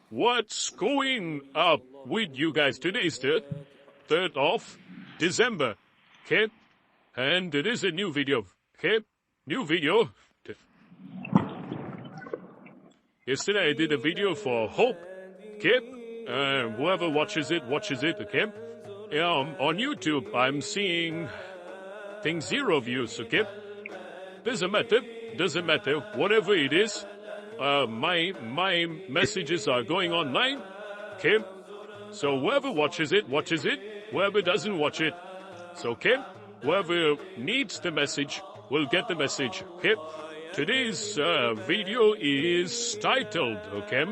What's going up with you guys? Today is the 3rd of December, okay? And it is a new video, okay? New video. Yesterday I did a video for Hope, okay? Whoever watches it, okay? On YouTube, I'm seeing things 0 views, okay? Doesn't matter, whatever it is. My messages are going online, okay? So whoever watches it, whoever doesn't watch it, it's okay? Whoever needs the message will get the message, okay? Today's video is titled, okay?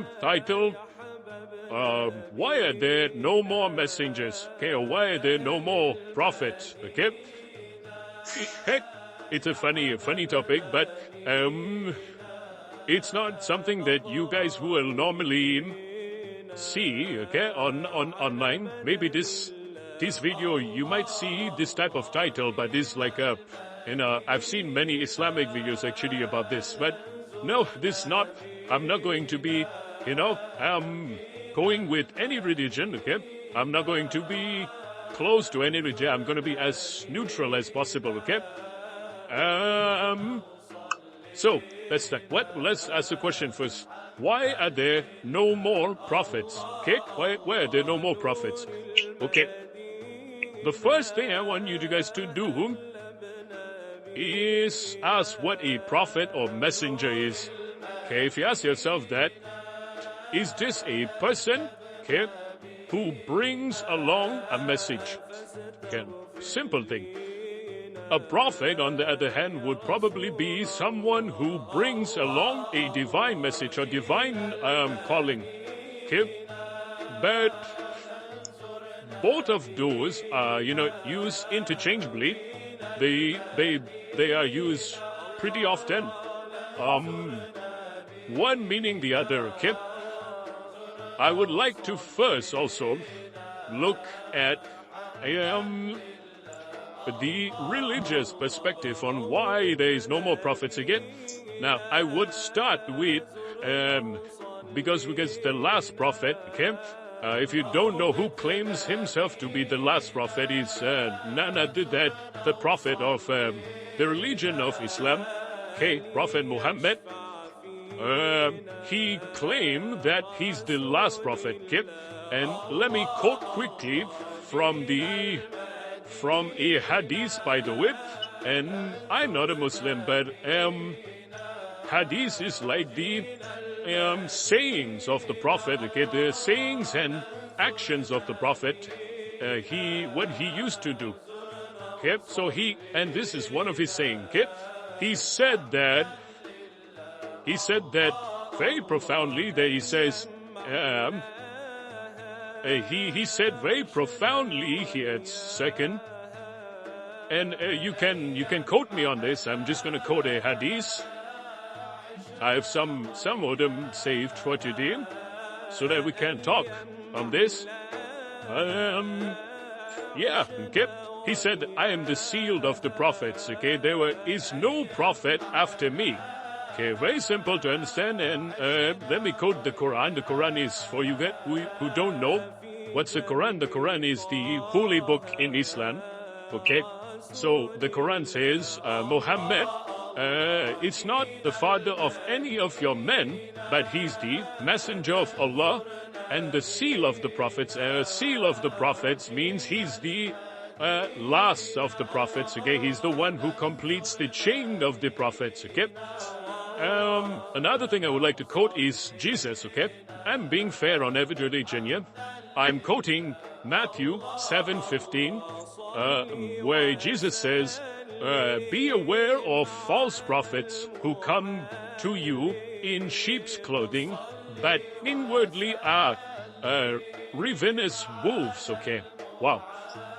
Why are there no more messengers, okay? Or why are there no more prophets, okay? Heck, it's a funny topic, but it's not something that you guys will normally see, okay, on online. Maybe this video, you might see this type of title, but this like a, I've seen many Islamic videos actually about this, but no, this not, I'm not going to be, going with any religion, okay? I'm not going to be close to any religion. I'm going to be as neutral as possible, okay? So, let's ask a question first. Why are there no more prophets? Okay? Why are there no more prophets? Okay. The first thing I want you guys to do is ask what a prophet or messenger is. Okay, if you ask yourself that, is this a person, okay, who brings along a message? Okay, simple thing. A prophet, on the other hand, would probably be someone who brings along a divine message or divine calling. Okay? But both of those are, used interchangeably. They are used pretty often. One meaning the other, okay? I would like to first also look at the religious perspective on why there is no more prophets again. Now, I would start with, because the last prophet, okay, if you don't know who claims himself to be the last prophet, is none other than the prophet of the religion of Islam, okay, Prophet Muhammad. He claimed that he's the last prophet, okay? And let me quote quickly from a hadith, by the way, and I'm not a Muslim, but hadith is like the sayings of the Prophet, okay, the sayings and actions of the Prophet, what he used to do, okay, so and this is one of his sayings, okay, he said that very profoundly, that he says, he said very profoundly here, second, and you can quote me on this. I'm just going to quote a hadith. I have some of them saved for today, so that we can talk on this. Yeah, okay. He said, I am the sealed of the prophets, okay? There is no prophet after me. Okay, very simple to understand, and let me quote the Quran. The Quran is, for you who don't know, what's the Quran? The Quran is the holy book in Islam, okay? So the Quran says, Muhammad, it's not the father of any of your men, but he's the messenger of Allah and the seal of the prophets. Seal of the prophets means he's the last of the prophets, okay? He's the one who completes the chain of the prophets, okay? Another thing I would like to quote is Jesus, okay? I'm being fair on every religion, yeah? I'm quoting Matthew 7:15, where Jesus says, be aware of false prophets who come to you in sheep's clothing, but inwardly are ravenous wolves, okay? Wow.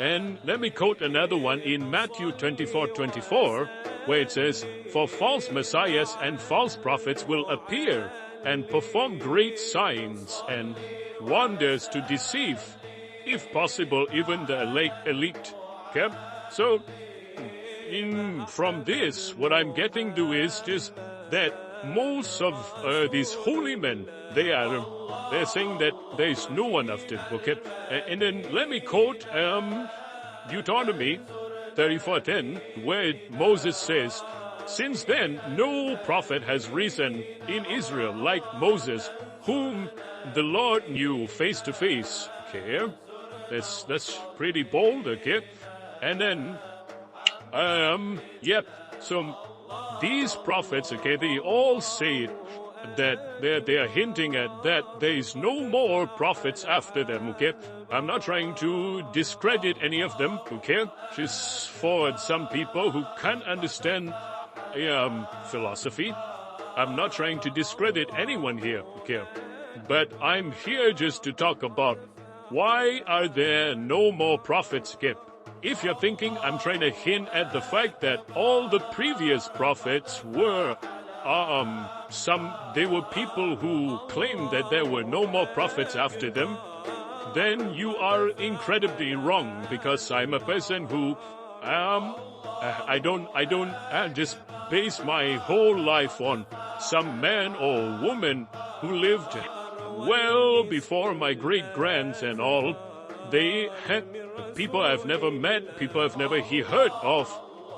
And let me quote another one in Matthew 24:24, where it says, for false messiahs and false prophets will appear and perform great signs and wonders to deceive, if possible, even the elite. Okay? So, from this, what I'm getting to is just that most of these holy men, they're saying that there is no one after, okay? And then let me quote Deuteronomy 34:10, where Moses says, "Since then, no prophet has risen in Israel like Moses, whom the Lord knew face to face." Okay, that's pretty bold, okay? And then, so these prophets, okay, they all say that they are hinting at that there is no more prophets after them, okay? I'm not trying to discredit any of them, okay? Just for some people who can't understand philosophy. I'm not trying to discredit anyone here, okay? But I'm here just to talk about why are there no more prophets, okay? If you're thinking I'm trying to hint at the fact that all the previous prophets were they were people who claimed that there were no more prophets after them, then you are incredibly wrong, because I'm a person who I don't just base my whole life on some man or woman who lived well before my great-grands and all. They had people I've never met, people I've never heard of.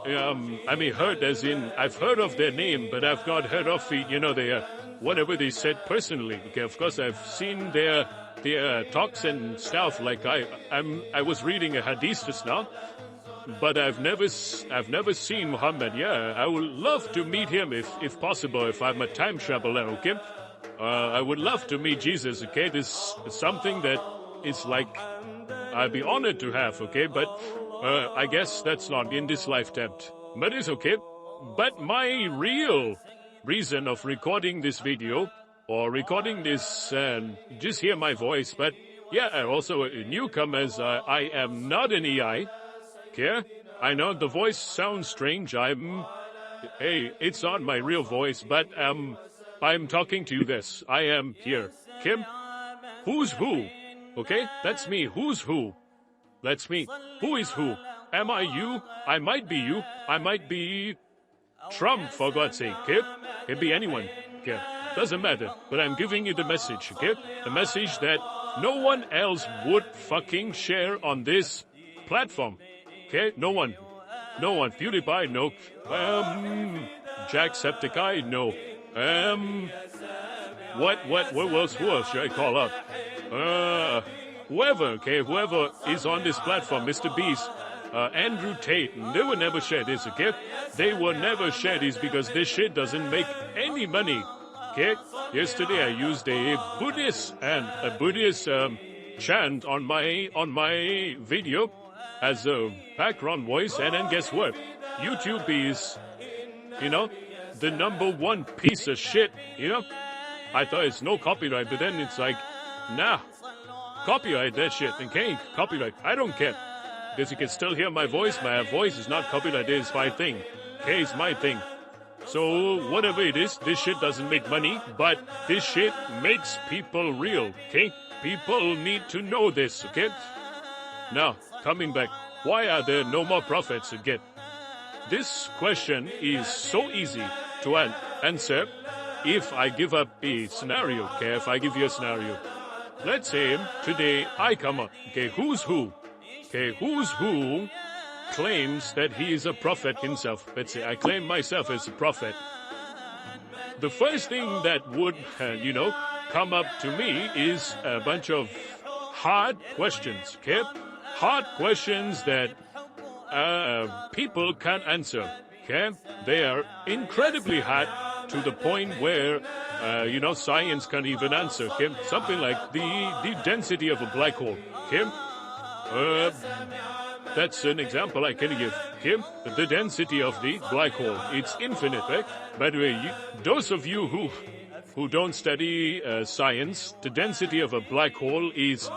Heard as in, I've heard of their name, but I've not heard of, their, whatever they said personally. Okay, of course, I've seen their talks and stuff, like I was reading a hadith just now, but I've never seen Muhammad. Yeah, I would love to meet him if possible, if I'm a time traveler, okay? I would love to meet Jesus, okay? This is something that is like, I'd be honored to have, okay? But I guess that's not in this lifetime. But it's okay. But my real reason of recording this video, or recording this, just hear my voice, but yeah, also a newcomer, as I am not an AI, okay? I know the voice sounds strange. Hey, it's not my real voice, but I'm talking to you this. I am here. Kim, who's who? Okay, that's me. Who's who? That's me. Who is who? Am I you? I might be you. I might be Trump, for God's sake, okay? Could be anyone, okay? Doesn't matter. But I'm giving you the message, okay? The message that no one else would fucking share on this platform, okay? No one. No one. PewDiePie, no. Jacksepticeye, no. Who else should I call up? Whoever is on this platform, Mr. Beast, Andrew Tate, they will never share this, okay? They will never share this because this shit doesn't make any money, okay? Yesterday I used a Buddhist chant on my video as a background voice, and then guess what? YouTube is, the #1 piece of shit, I thought it's no copyright, but then it's like, nah, copyright that shit, okay? Copyright, I don't care. Because you can still hear my voice is not copyrighted, it's my thing. Okay, it's my thing. So, whatever it is, this shit doesn't make money, but this shit makes people real, okay? People need to know this, okay? Now, coming back, why are there no more prophets again? This question is so easy to answer if I give up a scenario, okay? If I give you a scenario. Let's say today I come up, okay? Who's who? Okay, who's who claims that he is a prophet himself? Let's say I claim myself as a prophet. The first thing that would, come up to me is a bunch of hard questions, okay? Hard questions that people can't answer, okay? They are incredibly hard to the point where, science can't even answer, okay? Something like the density of a black hole, okay? That's an example I can give, okay? The density of the black hole, it's infinite, right? By the way, those of you who don't study science, the density of a black hole is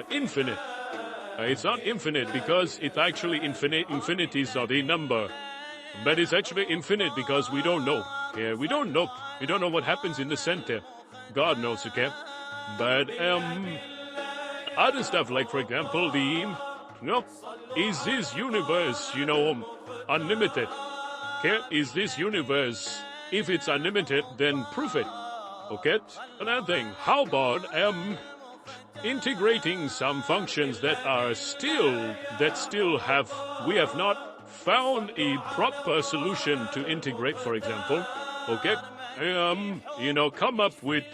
infinite. It's not infinite because it's actually infinite. Infinities are the number. But it's actually infinite because we don't know. Yeah, we don't know. We don't know what happens in the center. God knows, okay? But, other stuff, like, for example, is this universe, unlimited? Okay? Is this universe if it's unlimited, then prove it. Okay? Another thing, how about integrating some functions that we have not found a proper solution to integrate, for example. Okay? Come up with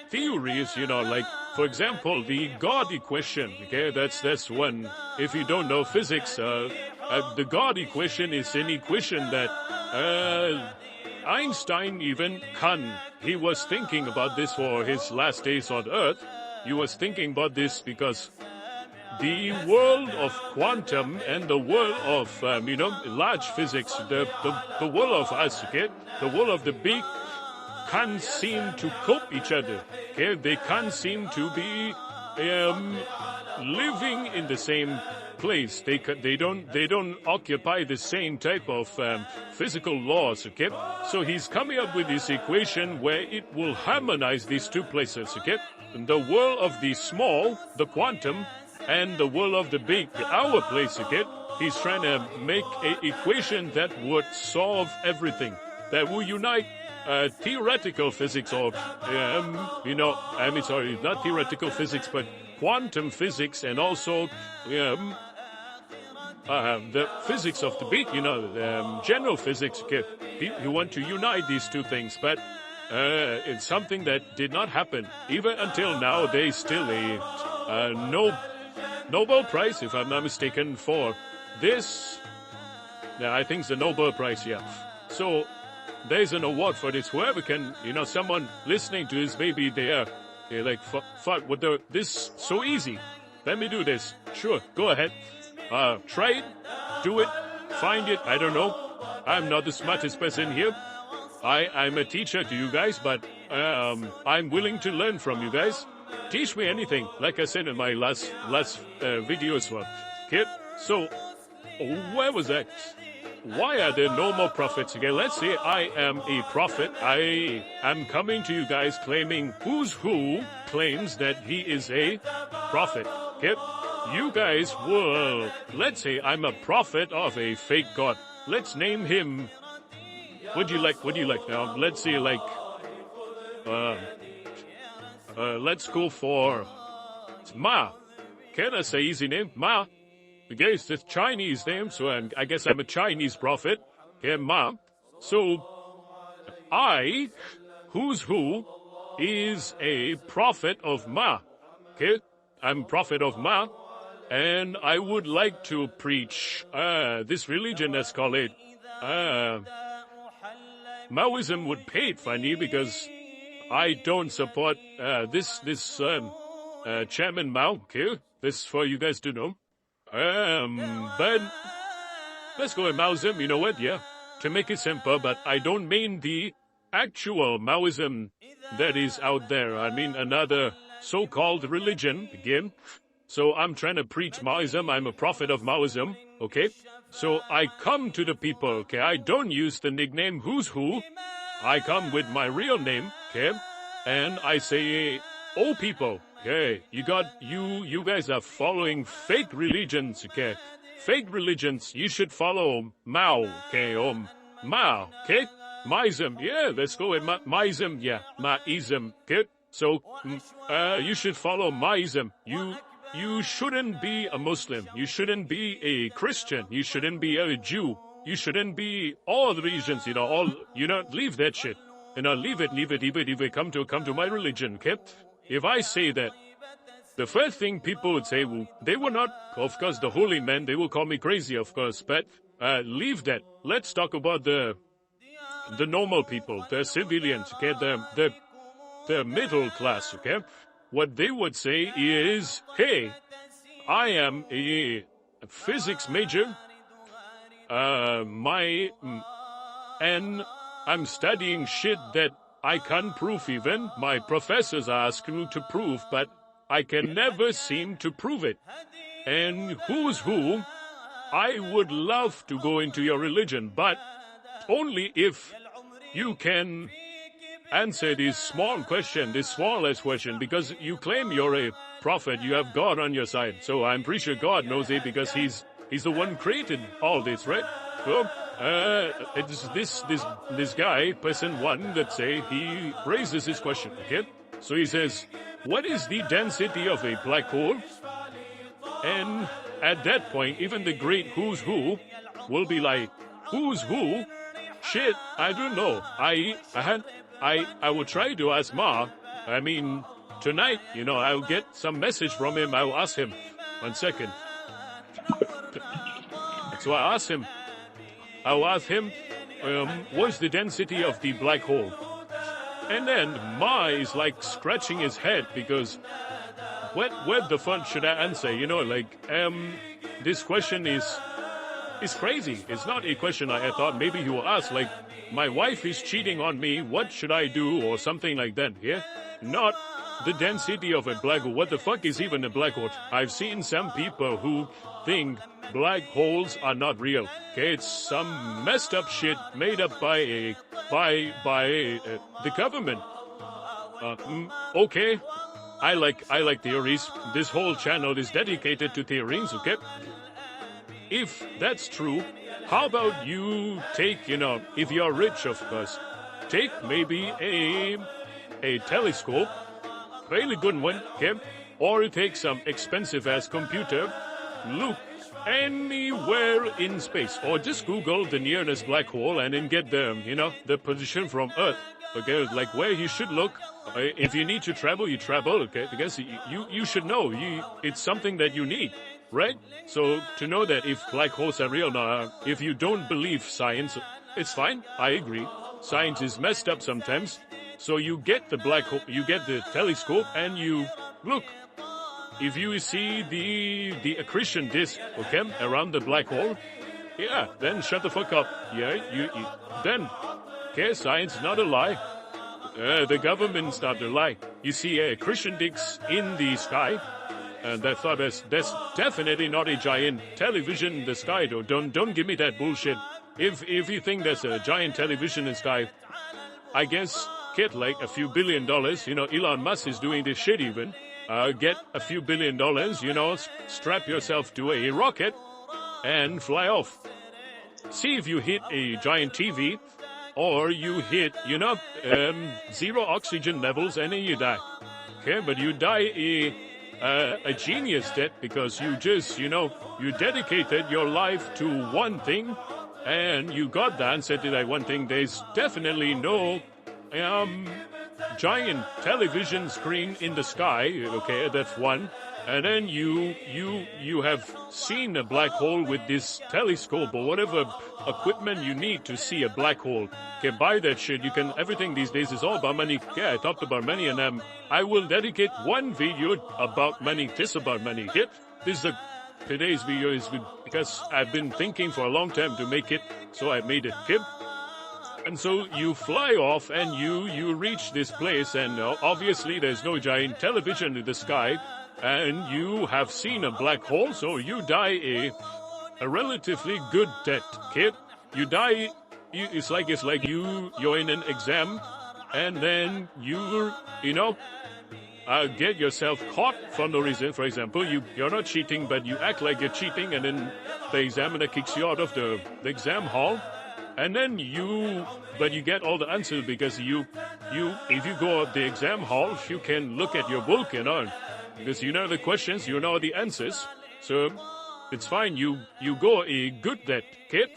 theories, like, for example, the God equation. Okay, that's one. If you don't know physics, the God equation is an equation that Einstein, even Kant, he was thinking about this for his last days on Earth. He was thinking about this because the world of quantum and the world of, large physics, the world of us, okay, the world of the big, can't seem to cope each other. Okay, they can't seem to be living in the same place. They don't occupy the same type of physical laws. Okay, so he's coming up with this equation where it will harmonize these two places. Okay, the world of the small, the quantum, and the world of the big, our place. Okay, he's trying to make an equation that would solve everything, that will unite theoretical physics, or not theoretical physics, but quantum physics, and also the physics of the big, general physics. Okay, you want to unite these two things, but it's something that did not happen. Even until now, there's still a Nobel Prize, if I'm not mistaken, for this. Yeah, I think it's the Nobel Prize, yeah. So there's an award for this. Whoever can, someone listening to this, maybe they're like, fuck, this so easy. Let me do this. Sure, go ahead. Try it, do it, find it. I don't know. I'm not the smartest person here. I'm a teacher to you guys, but I'm willing to learn from you guys. Teach me anything, like I said in my last video as well. Okay, so where was that? Why are there no more prophets? Okay, let's say I am a prophet. I am coming to you guys claiming who's who claims that he is a prophet. Okay, you guys will, let's say I'm a prophet of a fake god. Let's name him. What do you like now? Let's say like, let's go for Ma. Can I say easy name? Ma. Okay, it's a Chinese name, so I guess I'm a Chinese prophet. Okay, Ma. So, who's who, is a prophet of Ma. Okay, I'm prophet of Ma, and I would like to preach this religion, let's call it. Maoism would pay it funny because I don't support this Chairman Mao. Okay, this is for you guys to know. But let's go with Maoism. You know what? Yeah, to make it simple. But I don't mean the actual Maoism that is out there. I mean another so-called religion again. So I'm trying to preach Maoism. I'm a prophet of Maoism. Okay. So I come to the people. Okay. I don't use the nickname who's who. I come with my real name. Okay. And I say, oh people. Okay, you guys are following fake religions, okay? Fake religions, you should follow Mao, okay, Mao, okay? Maism, yeah, let's go with Maism, yeah, Maism, okay? So, you should follow Maism. You shouldn't be a Muslim. You shouldn't be a Christian. You shouldn't be a Jew. You shouldn't be all the religions, leave that shit. Leave it, come to my religion, okay? If I say that, the first thing people would say, well, they were not, of course, the holy men, they will call me crazy, of course, but leave that. Let's talk about the normal people, the civilians, okay, the middle class, okay? What they would say is, hey, I am a physics major, and I'm studying shit that I can't prove even. My professors are asking me to prove, but I can never seem to prove it. And who's who, I would love to go into your religion, but only if you can answer this smallest question, because you claim you're a prophet, you have God on your side. So I'm pretty sure God knows it because he's the one created all this, right? Well, it's this guy, person one, let's say, he raises this question, okay? So he says, what is the density of a black hole? And at that point, even the great who's who will be like, who's who? Shit, I don't know. I will try to ask Ma. I mean, tonight, I'll get some message from him. I'll ask him. 1 second. So I'll ask him, what's the density of the black hole? And then Ma is like scratching his head because what the fuck should I answer? This question is crazy. It's not a question I thought maybe he will ask, like, my wife is cheating on me, what should I do, or something like that, yeah? Not the density of a black hole. What the fuck is even a black hole? I've seen some people who think black holes are not real. Okay, it's some messed up shit made up by the government. Okay, I like theories. This whole channel is dedicated to theories. Okay, if that's true, how about you take, if you're rich, of course, take maybe a telescope, really good one, okay, or take some expensive ass computer, look anywhere in space, or just Google the nearest black hole and then get the position from Earth, okay, like where you should look. If you need to travel, you travel, okay, because you should know, it's something that you need, right? So to know that if black holes are real now, if you don't believe science, it's fine, I agree. Science is messed up sometimes. So you get the black hole, you get the telescope, and you look. If you see the accretion disk, okay, around the black hole, yeah, then shut the fuck up. Yeah, then, okay, science not a lie. The government's not a lie. You see accretion disks in the sky, and I thought that's definitely not a giant television in the sky, though. Don't give me that bullshit. If you think there's a giant television in the sky, I guess get like a few $1 billion. Elon Musk is doing this shit even. Get a few $1 billion, strap yourself to a rocket and fly off. See if you hit a giant TV or you hit, zero oxygen levels and then you die. Okay, but you die a genius death because you just, you dedicated your life to one thing and you got the answer to that one thing. There's definitely no giant television screen in the sky, okay, that's one. And then you have seen a black hole with this telescope or whatever equipment you need to see a black hole. Okay, buy that shit. Everything these days is all about money. Yeah, I talked about money, and I will dedicate one video about money, just about money. Okay? Today's video is because I've been thinking for a long time to make it, so I made it. Okay? And so you fly off and you reach this place, and obviously there's no giant television in the sky, and you have seen a black hole, so you die a relatively good death, kid. You die, it's like you're in an exam, and then you get yourself caught for no reason. For example, you're not cheating, but you act like you're cheating, and then the examiner kicks you out of the exam hall. And then you get all the answers because if you go to the exam hall, you can look at your book, because you know the questions, you know the answers. So it's fine. You go a good that, kid.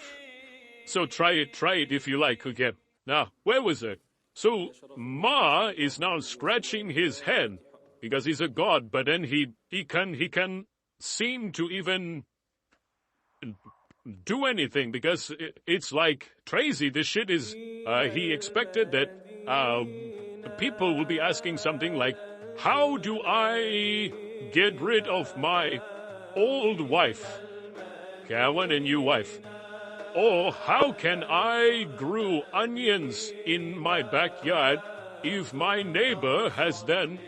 So try it if you like, okay. Now, where was it? So Ma is now scratching his head because he's a god, but then he can seem to even do anything because it's like crazy. This shit is, he expected that people will be asking something like, how do I get rid of my old wife? Okay, I want a new wife. Or how can I grow onions in my backyard if my neighbor has done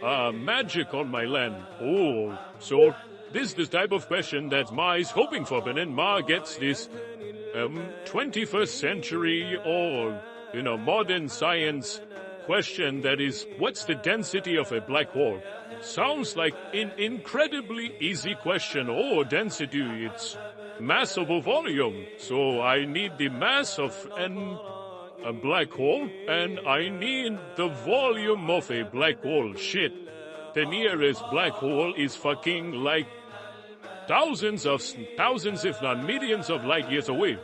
magic on my land? Oh, so this is the type of question that Ma is hoping for, but then Ma gets this 21st century or, modern science question that is, what's the density of a black hole? Sounds like an incredibly easy question. Oh, density, mass of a volume. So I need the mass of a black hole, and I need the volume of a black hole. Shit. The nearest black hole is fucking like thousands, if not millions of light years away.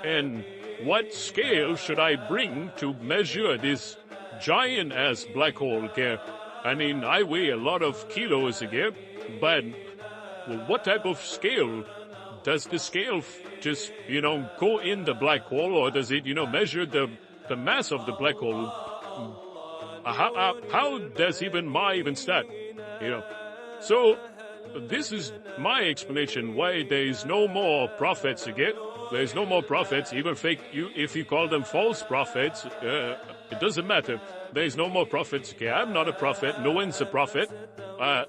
And what scale should I bring to measure this giant-ass black hole, okay? I mean, I weigh a lot of kilos, okay? But what type of scale? Does the scale just, go in the black hole, or does it, measure the mass of the black hole? How does even start? So this is my explanation why there is no more prophets again. There's no more prophets, even if you call them false prophets, it doesn't matter. There's no more prophets, okay? I'm not a prophet, no one's a prophet.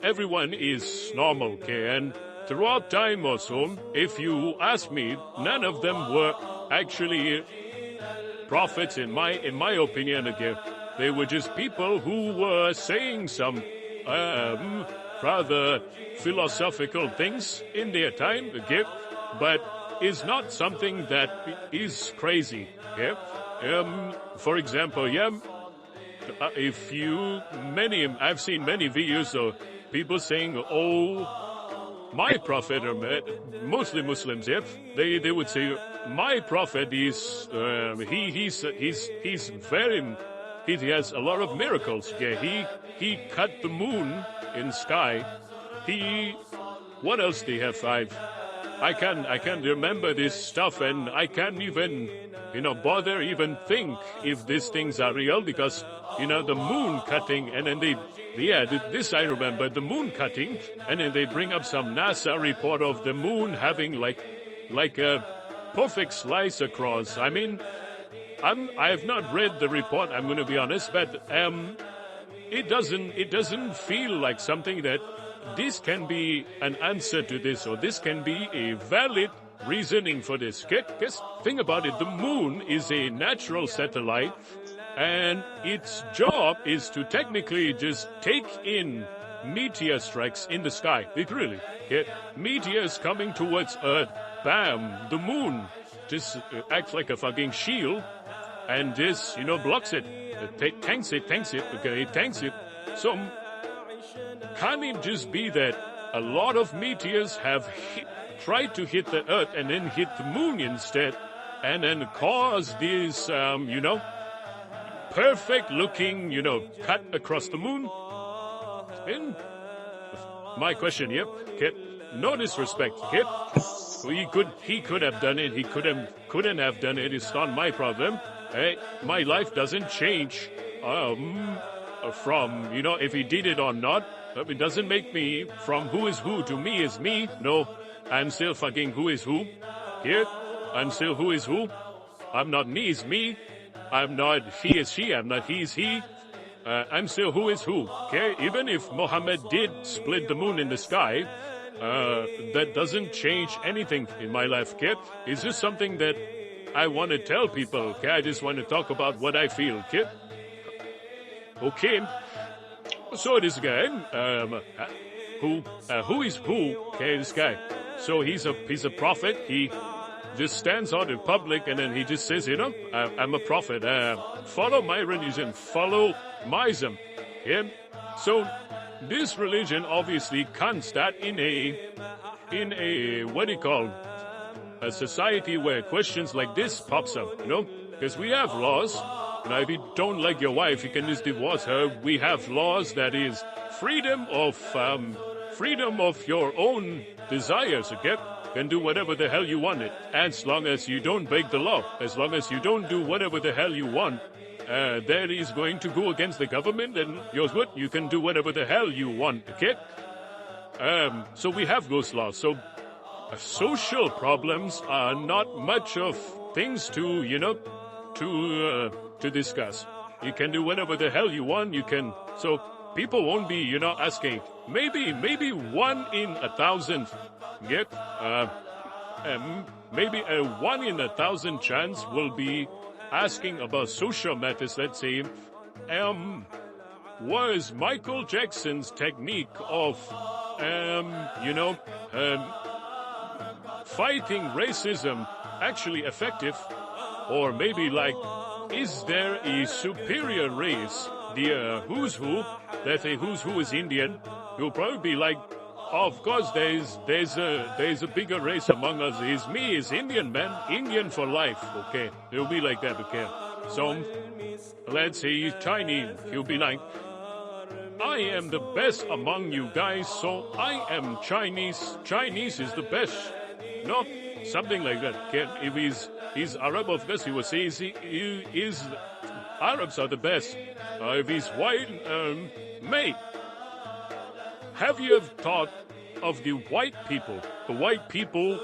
Everyone is normal, okay? And throughout time or so, if you ask me, none of them were actually prophets in my opinion, okay? They were just people who were saying some rather philosophical things in their time, okay? But is not something that is crazy, okay? For example, I've seen many videos of people saying, "Oh, my prophet," or mostly Muslims, yeah, they would say, "My prophet is he has a lot of miracles. Yeah, he cut the moon in sky. What else do you have? I can't remember this stuff, and I can't even, bother even think if these things are real, because, the moon cutting, and then this I remember, the moon cutting, and then they bring up some NASA report of the moon having like a perfect slice across. I mean, I have not read the report, I'm going to be honest, but it doesn't feel like something that this can be an answer to this, or this can be a valid reasoning for this. Because think about it, the moon is a natural satellite, and its job is to technically just take in meteor strikes in the sky, literally. Okay? Meteors coming towards Earth, bam, the moon just acts like a fucking shield, and this, blocks it. Tanks it, okay, it tanks it. So, can it just be that a lot of meteors have tried to hit the Earth and then hit the moon instead, and then cause this, perfect looking, cut across the moon? And my question, yep, okay, no disrespect, okay? He could have done it, he couldn't have done it, it's not my problem. Hey, my life doesn't change, from, if he did it or not. It doesn't make me from who is who to me is me. No, I'm still fucking who is who. Here, I'm still who is who. I'm not me is me. I'm not he is she. I'm not he is he. I'm still who is who. Okay, even if Muhammad did split the moon in the sky, that doesn't change anything in my life. Okay, it's just something that I want to tell people. Okay, I just want to talk about what I feel. Okay. So this guy, who is who? Okay, this guy. So he's a prophet. He just stands out in public, and then he just says, I'm a prophet. Follow my religion. Follow myism. Okay? So this religion obviously can't start in a what do you call, a society where questions like this pops up. Because we have laws. Now, if you don't like your wife, you can just divorce her. We have laws that is freedom of your own desires, okay? You can do whatever the hell you want it, as long as you don't break the law. As long as you don't do whatever the hell you want, that is going to go against the government, and yours what? You can do whatever the hell you want, okay? So we have those laws. So social problems are not much of things to, to discuss. You can do whatever the hell you want. So people won't be, asking. Maybe 1 in 1,000. Maybe a 1 in 1,000 chance will be asking about social matters. Let's say, was Michael Jackson's technique of, fighting racism actually effective? Or maybe like, is there a superior race? The who's who, let's say who's who is Indian, you'll probably be like, of course there's a bigger race among us. Is Indian, man. Indian for life, okay? It'll be like that, okay? So, let's say Chinese, you'll be like, I am the best among you guys, so I am Chinese. Chinese is the best. No, something like that. Okay? If he's Arab, of course he will say Arabs are the best. If he's white, mate, have you ever thought of the white people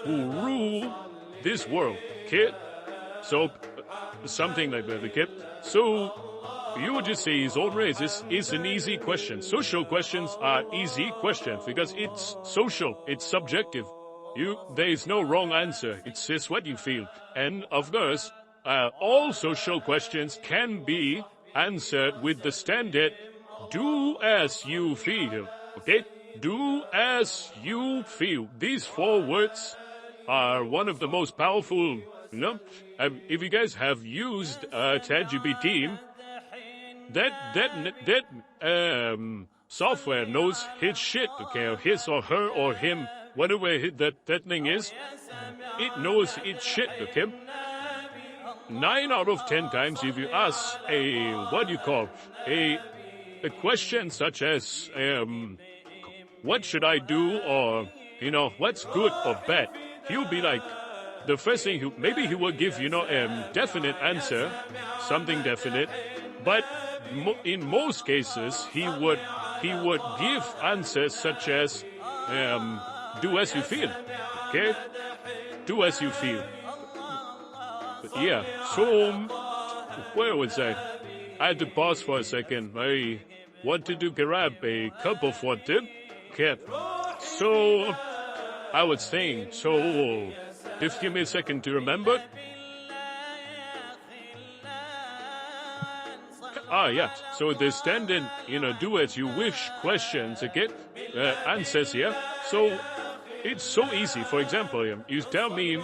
who rule this world, kid? So, something like that, okay? So, you would just say his own race is an easy question. Social questions are easy questions because it's social, it's subjective. There is no wrong answer. It's just what you feel. And of course, all social questions can be answered with the standard, do as you feel. Okay? Do as you feel. These 4 words are one of the most powerful, if you guys have used ChatGPT, that software knows his shit, okay, or his or her or him, whatever that thing is, it knows its shit, okay? 9 out of 10 times, if you ask a question such as, what should I do, or, what's good or bad, he'll be like, the first thing, maybe he will give, a definite answer, something definite, but in most cases, he would give answers such as, do as you feel, okay? Do as you feel. But yeah, so, where was I? I had to pause for a second. I wanted to grab a cup of water. Okay. So, I was saying, just give me a second to remember. Yeah. So the standard, do as you wish questions, okay? Answers here. So, it's so easy. For example, you tell me,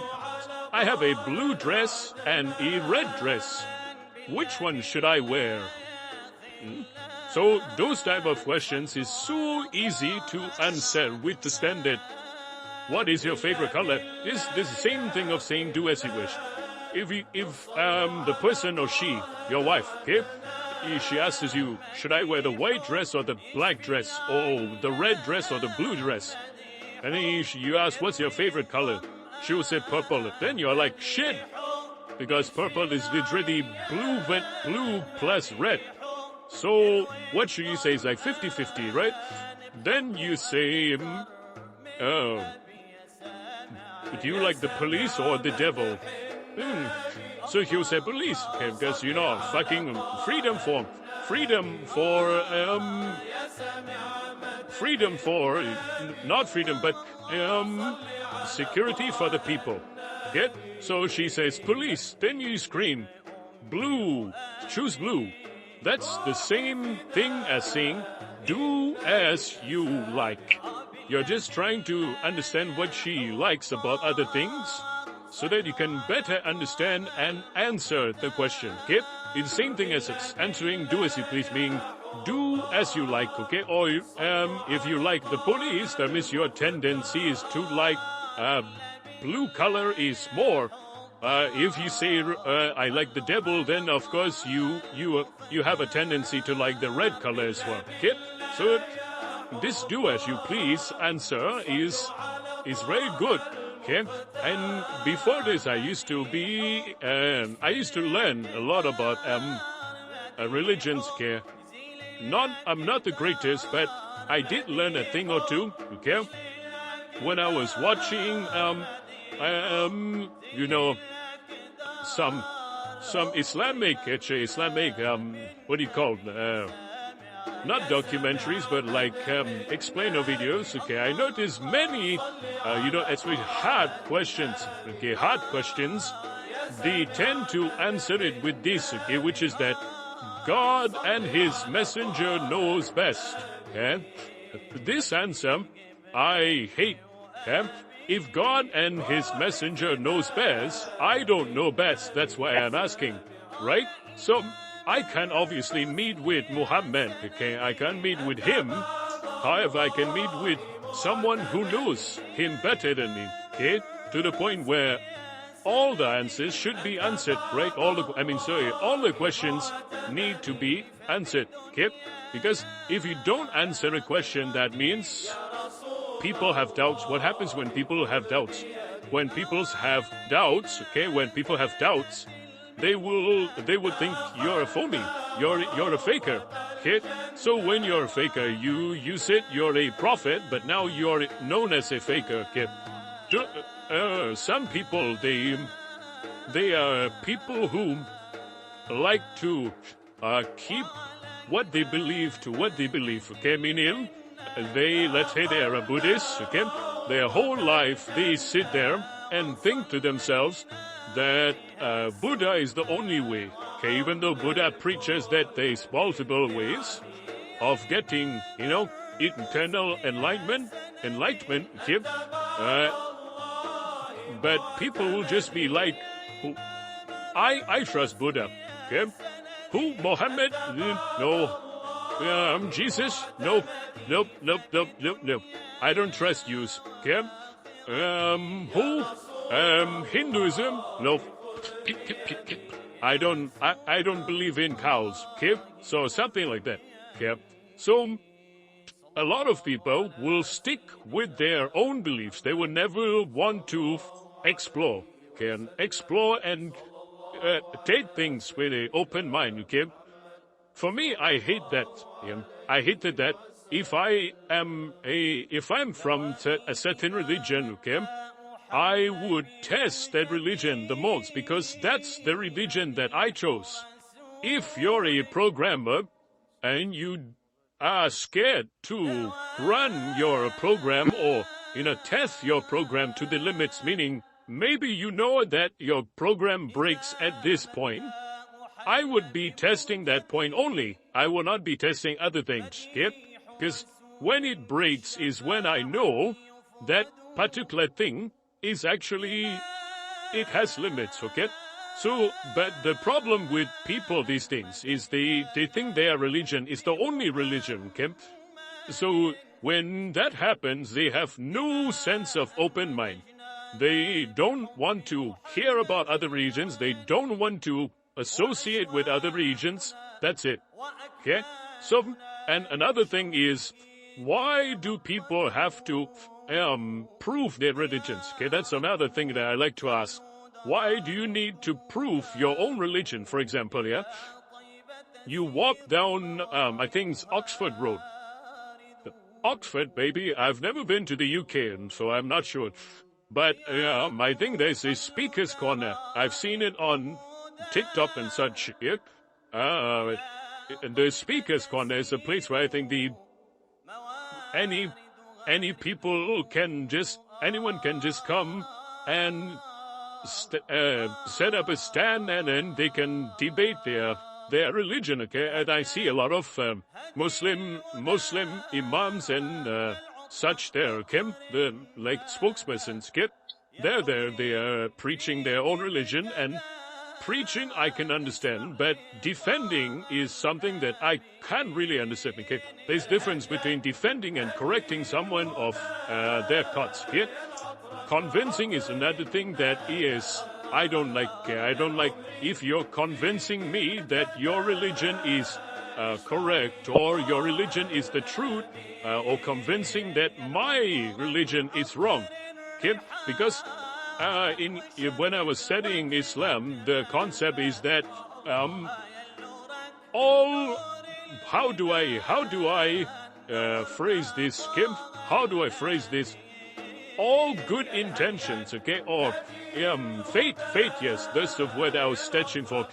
I have a blue dress and a red dress. Which one should I wear? So, those type of questions is so easy to answer with the standard. What is your favorite color? This the same thing of saying do as you wish. If the person or she, your wife, okay? She asks you, should I wear the white dress or the black dress, or the red dress or the blue dress? And then you ask, what's your favorite color? She will say purple. Then you're like, shit, because purple is literally blue plus red. So what should you say? It's like 50-50, right? Then you say, do you like the police or the devil? So he'll say police, okay, because fucking freedom for not freedom, but security for the people. Get? So she says police. Then you scream, blue. Choose blue. That's the same thing as saying do as you like. You're just trying to understand what she likes about other things, so that you can better understand and answer the question, okay? It's the same thing as it's answering do as you please, meaning do as you like, okay? Or if you like the police, that means your tendency is to like blue color is more. If you say I like the devil, then of course you have a tendency to like the red color as well, okay? So this do as you please answer is very good. Okay, and before this, I used to learn a lot about religions. Okay, I'm not the greatest, but I did learn a thing or two. Okay, when I was watching some Islamic, what do you call it? Not documentaries, but like explainer videos. Okay, I noticed many, especially hard questions. Okay, hard questions. They tend to answer it with this. Okay, which is that God and His messenger knows best. Okay, this answer I hate. Okay, if God and his messenger knows best, I don't know best. That's why I'm asking, right? So I can obviously meet with Muhammad, okay? I can meet with him. However, I can meet with someone who knows him better than me, okay? To the point where all the answers should be answered, right? All the questions need to be answered, okay? Because if you don't answer a question, that means people have doubts. What happens when people have doubts? When people have doubts, okay, when people have doubts, they will think you're a phony, you're a faker, okay? So when you're a faker, you said you're a prophet, but now you're known as a faker, okay? Some people, they are people who like to keep what they believe to what they believe, okay? Meaning, let's say they are a Buddhist, okay? Their whole life, they sit there and think to themselves that Buddha is the only way, okay? Even though Buddha preaches that there's multiple ways of getting, eternal enlightenment, okay? But people will just be like, I trust Buddha, okay? Who? Mohammed? No. Jesus? Nope. I don't trust yous, okay? Who? Hinduism? Nope. I don't believe in cows, okay? So something like that, okay? So a lot of people will stick with their own beliefs. They will never want to explore, okay? And explore and take things with an open mind, okay? For me, I hate that. Yeah? I hated that. If I'm from a certain religion, okay, I would test that religion the most because that's the religion that I chose. If you're a programmer and you are scared to run your program or, test your program to the limits, meaning maybe you know that your program breaks at this point, I would be testing that point only. I will not be testing other things, okay? Because when it breaks is when I know that particular thing is actually, it has limits, okay? So, but the problem with people these days is they think their religion is the only religion, okay? So, when that happens, they have no sense of open mind. They don't want to hear about other religions. They don't want to associate with other religions. That's it. Okay? So, and another thing is, why do people have to prove their religions? Okay, that's another thing that I like to ask. Why do you need to prove your own religion? For example, yeah? You walk down, I think it's Oxford Road. Oxford, baby, I've never been to the UK, and so I'm not sure. But I think there's a speaker's corner. I've seen it on TikTok and such. Yeah? The speaker's corner is a place where I think any people can just, anyone can just come and set up a stand, and then they can debate their religion, okay? And I see a lot of Muslim imams and such there, okay? The spokespersons, okay? They're there, they are preaching their own religion, and preaching I can understand, but defending is something that I can't really understand, okay? There's difference between defending and correcting someone of their thoughts, okay? Convincing is another thing that is, I don't like if you're convincing me that your religion is correct or your religion is the truth, or convincing that my religion is wrong, okay? Because when I was studying Islam, the concept is that how do I phrase this, Kim? How do I phrase this? All good intentions, okay, or faith, yes, that's the word I was searching for.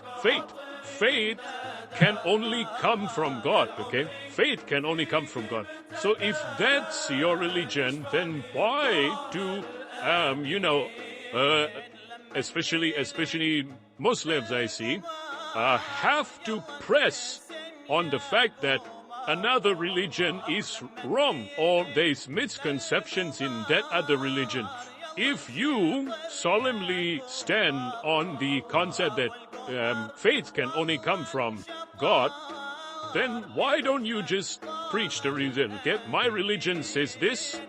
Faith can only come from God, okay? Faith can only come from God. So if that's your religion, then why do, especially Muslims I see, have to press on the fact that another religion is wrong or there's misconceptions in that other religion. if you solemnly stand on the concept that faith can only come from God, then why don't you just preach the religion? Okay? My religion says this.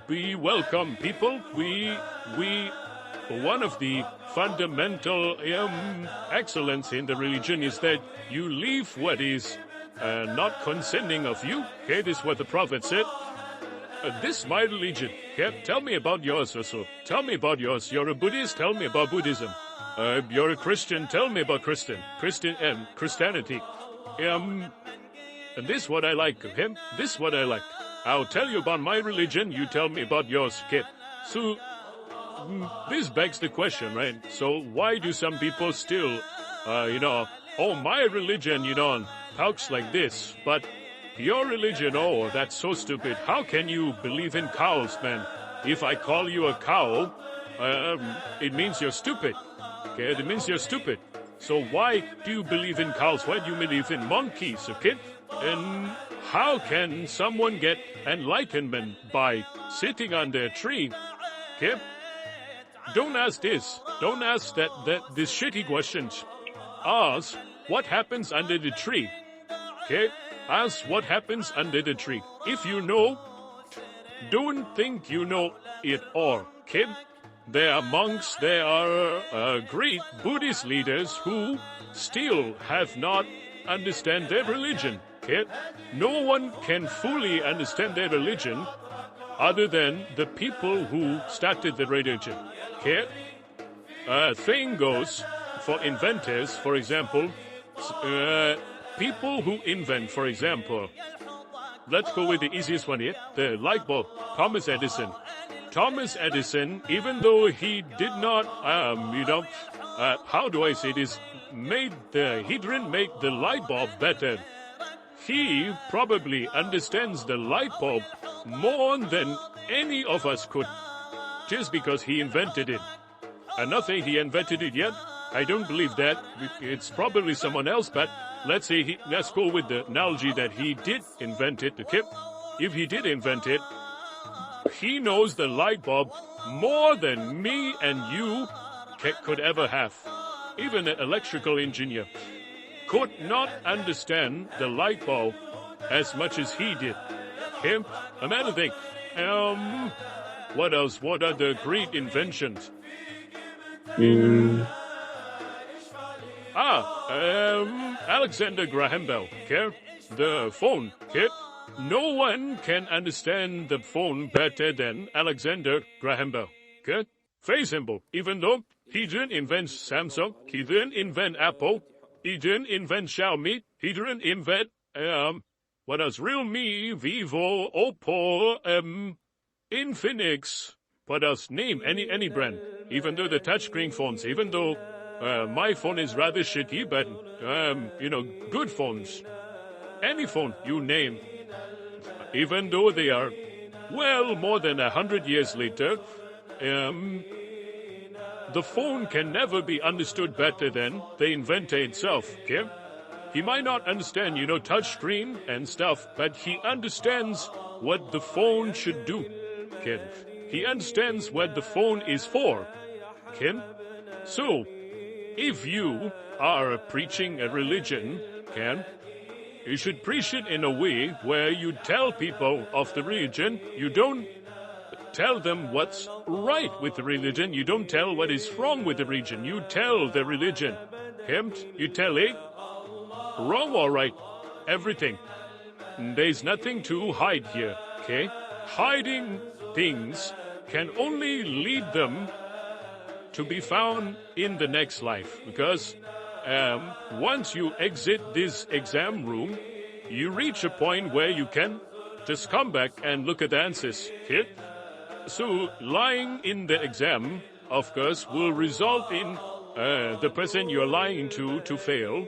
Be welcome, people. One of the fundamental excellence in the religion is that you leave what is not concerning of you. Okay, this is what the prophet said. This is my religion. Okay, tell me about yours also. Tell me about yours. You're a Buddhist, tell me about Buddhism. You're a Christian, tell me about Christianity. And this is what I like, okay? This is what I like. I'll tell you about my religion, you tell me about yours, okay? So, this begs the question, right? So why do some people still, oh, my religion, talks like this, but your religion, oh, that's so stupid. How can you believe in cows, man? If I call you a cow, it means you're stupid. Okay, it means you're stupid. So why do you believe in cows? Why do you believe in monkeys, okay? And how can someone get enlightenment by sitting under a tree? Okay? Don't ask this. Don't ask these shitty questions. Ask what happens under the tree. Okay? Ask what happens under the tree. If you know, don't think you know it all. Okay? There are monks, there are great Buddhist leaders who still have not understand their religion. Okay? No one can fully understand their religion other than the people who started the religion. Okay? Thing goes for inventors, for example, people who invent, for example, let's go with the easiest one here, the light bulb, Thomas Edison. Thomas Edison, even though he did not, how do I say this, he didn't make the light bulb better. He probably understands the light bulb more than any of us could, just because he invented it. I'm not saying he invented it yet. I don't believe that. It's probably someone else, but let's go with the analogy that he did invent it. Okay? If he did invent it, he knows the light bulb more than me and you could ever have. Even an electrical engineer could not understand the light bulb as much as he did. Okay? Another thing. What else? What are the great inventions? Alexander Graham Bell. Okay? The phone. Okay? No one can understand the phone better than Alexander Graham Bell. Okay? Very simple. Even though he didn't invent Samsung, he didn't invent Apple, he didn't invent Xiaomi, he didn't invent, what else? Realme, Vivo, Oppo, Infinix. What else? Name any brand. Even though the touchscreen phones, even though my phone is rather shitty, but, good phones. Any phone you name. Even though they are, more than 100 years later, the phone can never be understood better than the inventor itself, okay? He might not understand, touch screen and stuff, but he understands what the phone should do, okay? He understands what the phone is for, okay? So, if you are preaching a religion, okay, you should preach it in a way where you tell people of the religion, you don't tell them what's right with the religion, you don't tell what is wrong with the religion, you tell the religion. You tell it, wrong or right, everything. There's nothing to hide here, okay? Hiding things can only lead them to be found in the next life, because once you exit this exam room, you reach a point where you can just come back and look at the answers. Okay? So lying in the exam, of course, will result in the person you're lying to fail.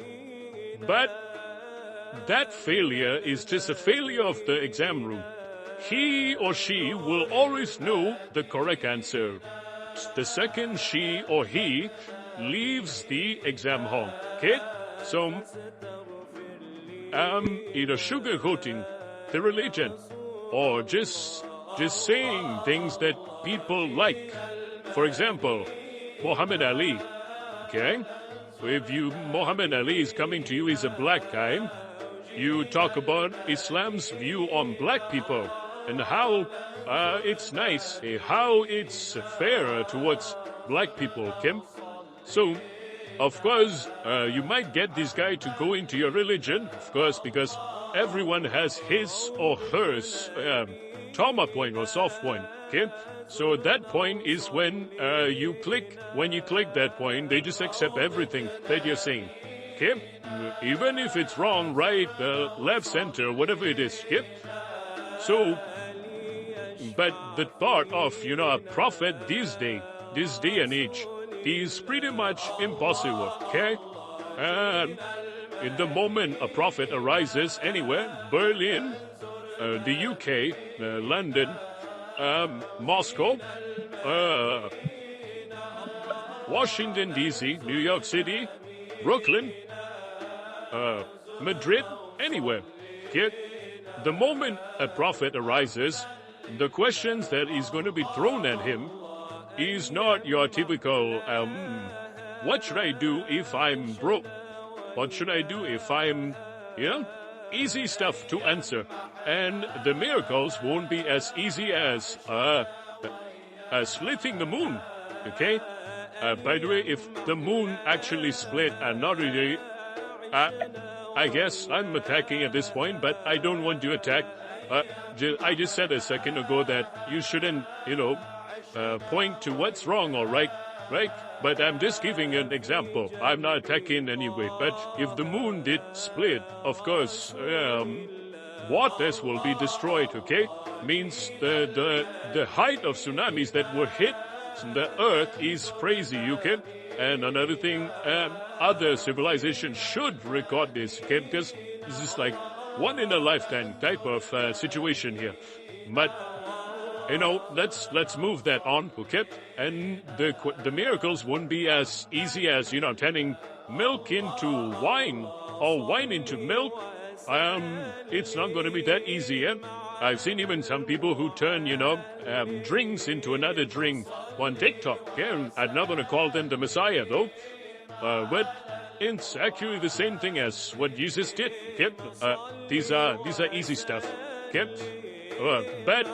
But that failure is just a failure of the exam room. He or she will always know the correct answer the second she or he leaves the exam hall. Okay? So, either sugarcoating the religion or just just saying things that people like. For example, Muhammad Ali, okay? If Muhammad Ali is coming to you, he's a black guy, you talk about Islam's view on black people and how it's nice, how it's fair towards black people, okay? So, of course, you might get this guy to go into your religion, of course, because everyone has his or hers trauma point or soft point, okay? So that point is when you click that point, they just accept everything that you're saying, okay? Even if it's wrong, right, left, center, whatever it is, okay? So, but the thought of, a prophet this day and age, is pretty much impossible, okay? And in the moment a prophet arises anywhere, Berlin, the UK, London, Moscow, Washington, D.C., New York City, Brooklyn, Madrid, anywhere. Okay? The moment a prophet arises, the questions that is going to be thrown at him is not your typical, what should I do if I'm broke? What should I do if I'm, easy stuff to answer. And the miracles won't be as easy as splitting the moon, okay? By the way, if the moon actually split and not really, I guess I'm attacking at this point, but I don't want to attack. I just said a second ago that you shouldn't, point to what's wrong or right? But I'm just giving an example. I'm not attacking anyway. But if the moon did split, of course, waters will be destroyed, okay? Means the height of tsunamis that were hit the earth is crazy, okay? And another thing, other civilizations should record this, okay? Because this is like one in a lifetime type of situation here. But let's move that on, okay? And the miracles wouldn't be as easy as, turning milk into wine or wine into milk. It's not going to be that easy, yeah? I've seen even some people who turn, drinks into another drink on TikTok, okay? I'm not going to call them the Messiah, though. But it's actually the same thing as what Jesus did, okay? These are easy stuff, okay? But...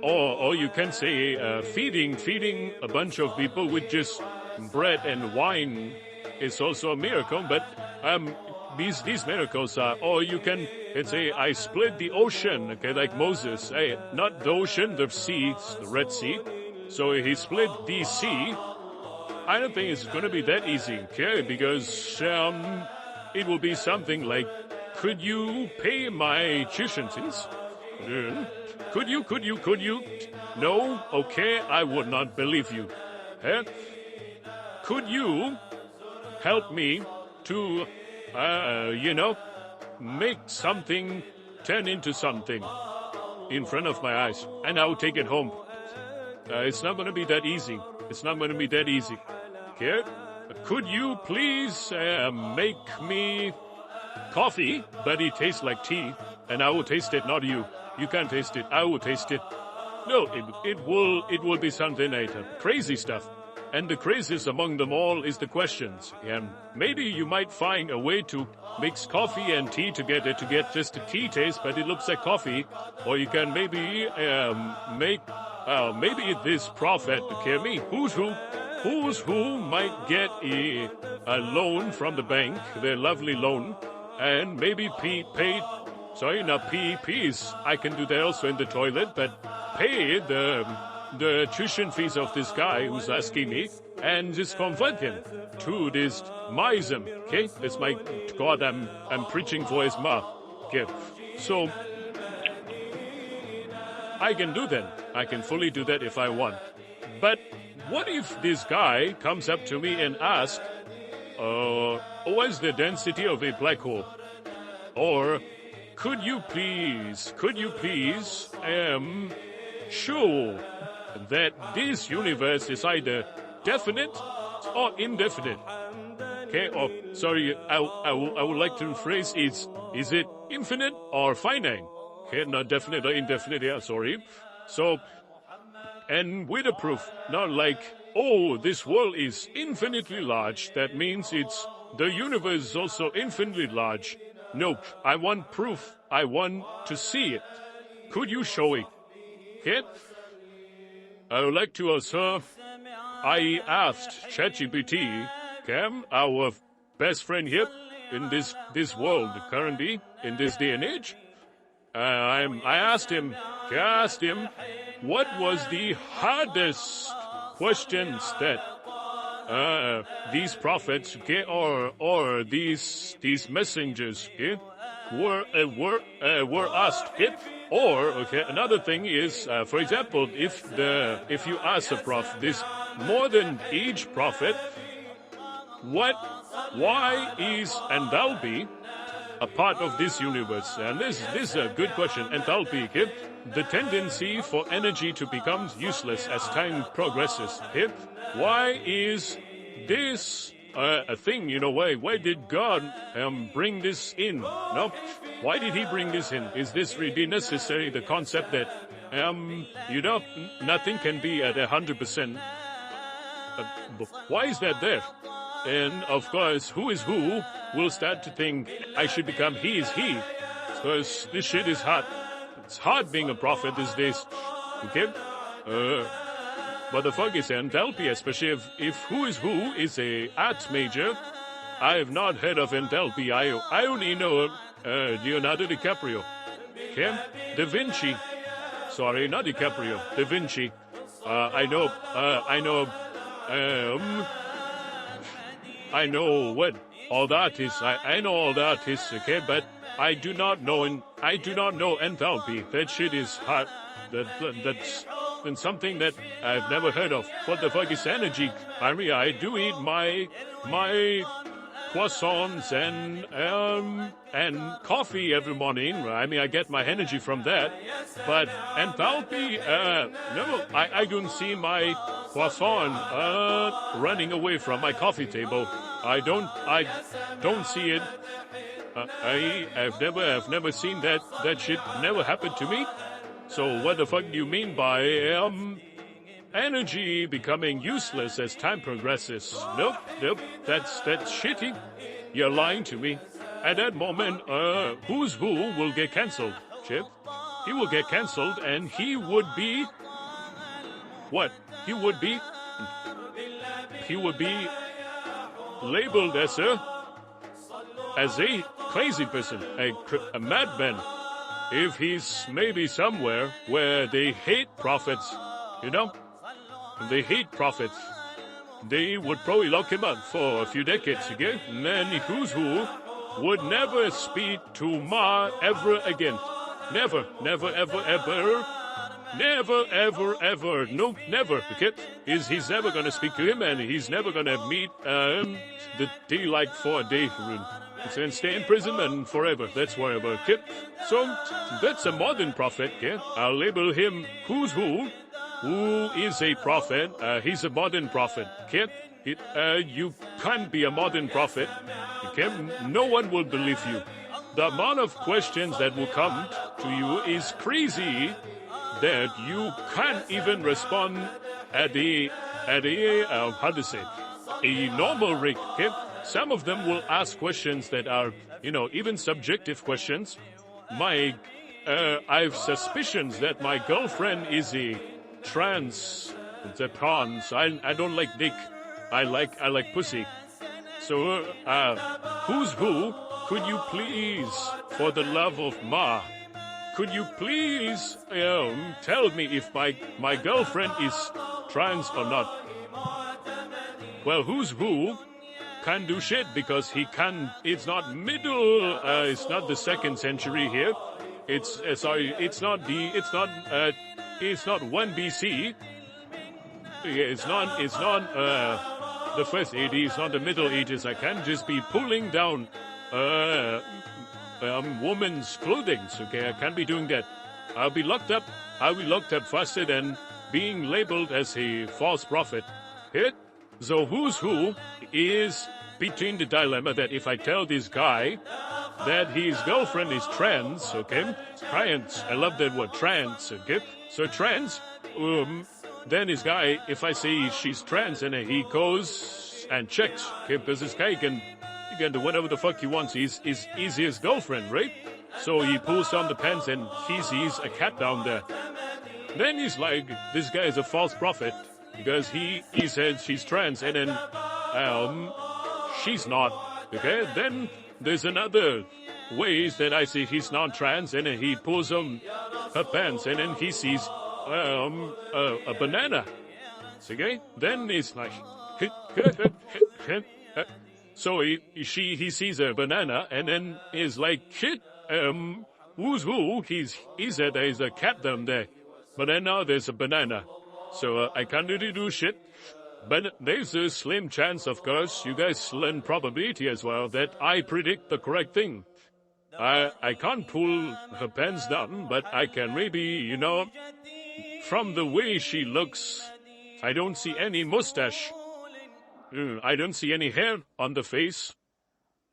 Or you can say feeding a bunch of people with just bread and wine is also a miracle. But these miracles are, or you can, let's say, I split the ocean, okay, like Moses. Not the ocean, the sea, the Red Sea. So he split the sea. I don't think it's going to be that easy, okay, because it will be something like, could you pay my tuition fees? Could you? No? Okay, I would not believe you. Could you help me to, make something turn into something in front of my eyes, and I'll take it home? It's not going to be that easy. Okay? Could you please make me coffee, but it tastes like tea, and I will taste it, not you. You can't taste it. I will taste it. No, it will be something later. Crazy stuff. And the craziest among them all is the questions. And maybe you might find a way to mix coffee and tea together to get just a tea taste, but it looks like coffee. Or you can maybe maybe this prophet, okay, who's who might get a loan from the bank, their lovely loan, and maybe paid. Sorry, not peas. I can do that also in the toilet, but pay the tuition fees of this guy who's asking me and just convert him to this Maism. Okay? That's my God, I'm preaching for his ma. Okay. So I can do that. I can fully do that if I want. But what if this guy comes up to me and asks, what's the density of a black hole? Or could you please show that this universe is either definite or indefinite? Okay, or sorry, I would like to rephrase, is it infinite or finite? Okay, not definite or indefinite, yeah, sorry. So, and with a proof, not like, oh, this world is infinitely large, that means the universe is also infinitely large. Nope, I want proof, I want to see it. Could you show it? Okay? I would like to also, I asked ChatGPT, okay, our best friend here in this world currently, in this day and age, I asked him, what was the hardest questions that these prophets, okay, or these messengers, okay, were asked, okay? Or, okay, another thing is, for example, if you ask a prophet, this more than age prophet, why is enthalpy a part of this universe? And this is a good question. Enthalpy, okay? The tendency for energy to become useless as time progresses. Okay? Why is this a thing? You know, why did God bring this in? No? Why did he bring this in? Is this really necessary? The concept that, nothing can be at 100%. Why is that there? And of course, who is who will start to think, I should become he is he. Because this shit is hard. It's hard being a prophet these days. Okay? But the fuck is enthalpy, especially if who is a arts major. I have not heard of enthalpy. I only know Leonardo DiCaprio. Okay? Da Vinci. Sorry, not DiCaprio. Da Vinci. I know what all that is. I know all that is, okay, but I do not know enthalpy. That shit is hard. That's been something that I've never heard of. What the fuck is energy? I mean, I do eat my croissants and coffee every morning. I mean, I get my energy from that. But enthalpy, no, I don't see my croissant running away from my coffee table. I don't see it. I've never seen that. That shit never happened to me. So what the fuck do you mean by energy becoming useless as time progresses? Nope. That's shitty. You're lying to me. At that moment, who's who will get cancelled, Chip? He will get cancelled, and he would be what? He would be labeled as a crazy person, a madman. If he's maybe somewhere where they hate prophets, they hate prophets, they would probably lock him up for a few decades, okay? And then who's who would never speak to Ma ever again. Never, ever. No, never, okay? He's never gonna speak to him, and he's never gonna meet the daylight for a day rune. And stay in prison and forever. That's whatever, okay? So that's a modern prophet, okay? I'll label him who's who is a prophet. He's a modern prophet, okay? You can't be a modern prophet, okay? No one will believe you. The amount of questions that will come to you is crazy that you can't even respond at a normal rate, okay? Some of them will ask questions that are, even subjective questions. I have suspicions that my girlfriend is a trans. I don't like dick. I like pussy. So, who's who? Could you please, for the love of Ma, could you please tell me if my girlfriend is trans or not? Well, who's who can't do shit because he can't. It's not it's not the 2nd century here. It's not 1 BC. It's not the first AD. It's not the Middle Ages. I can't just be pulling down women's clothing. Okay, I can't be doing that. I'll be locked up faster than being labeled as a false prophet. Hit. So who's who is between the dilemma that if I tell this guy that his girlfriend is trans, okay? Trans. I love that word, trans, okay? So trans, then this guy, if I say she's trans, and he goes and checks, okay? Because this guy he can do whatever the fuck he wants. He's his girlfriend, right? So he pulls down the pants and he sees a cat down there. Then he's like, this guy is a false prophet because he said she's trans and then she's not. Okay, then there's another ways that I see he's not trans and then he pulls down her pants and then he sees a banana. Okay, then he's like, so he sees a banana and then he's like, shit. Who's who? He said there's a cat down there. But then now there's a banana. So I can't really do shit. But there's a slim chance, of course, you guys learn probability as well, that I predict the correct thing. I can't pull her pants down, but I can maybe, from the way she looks, I don't see any mustache. I don't see any hair on the face.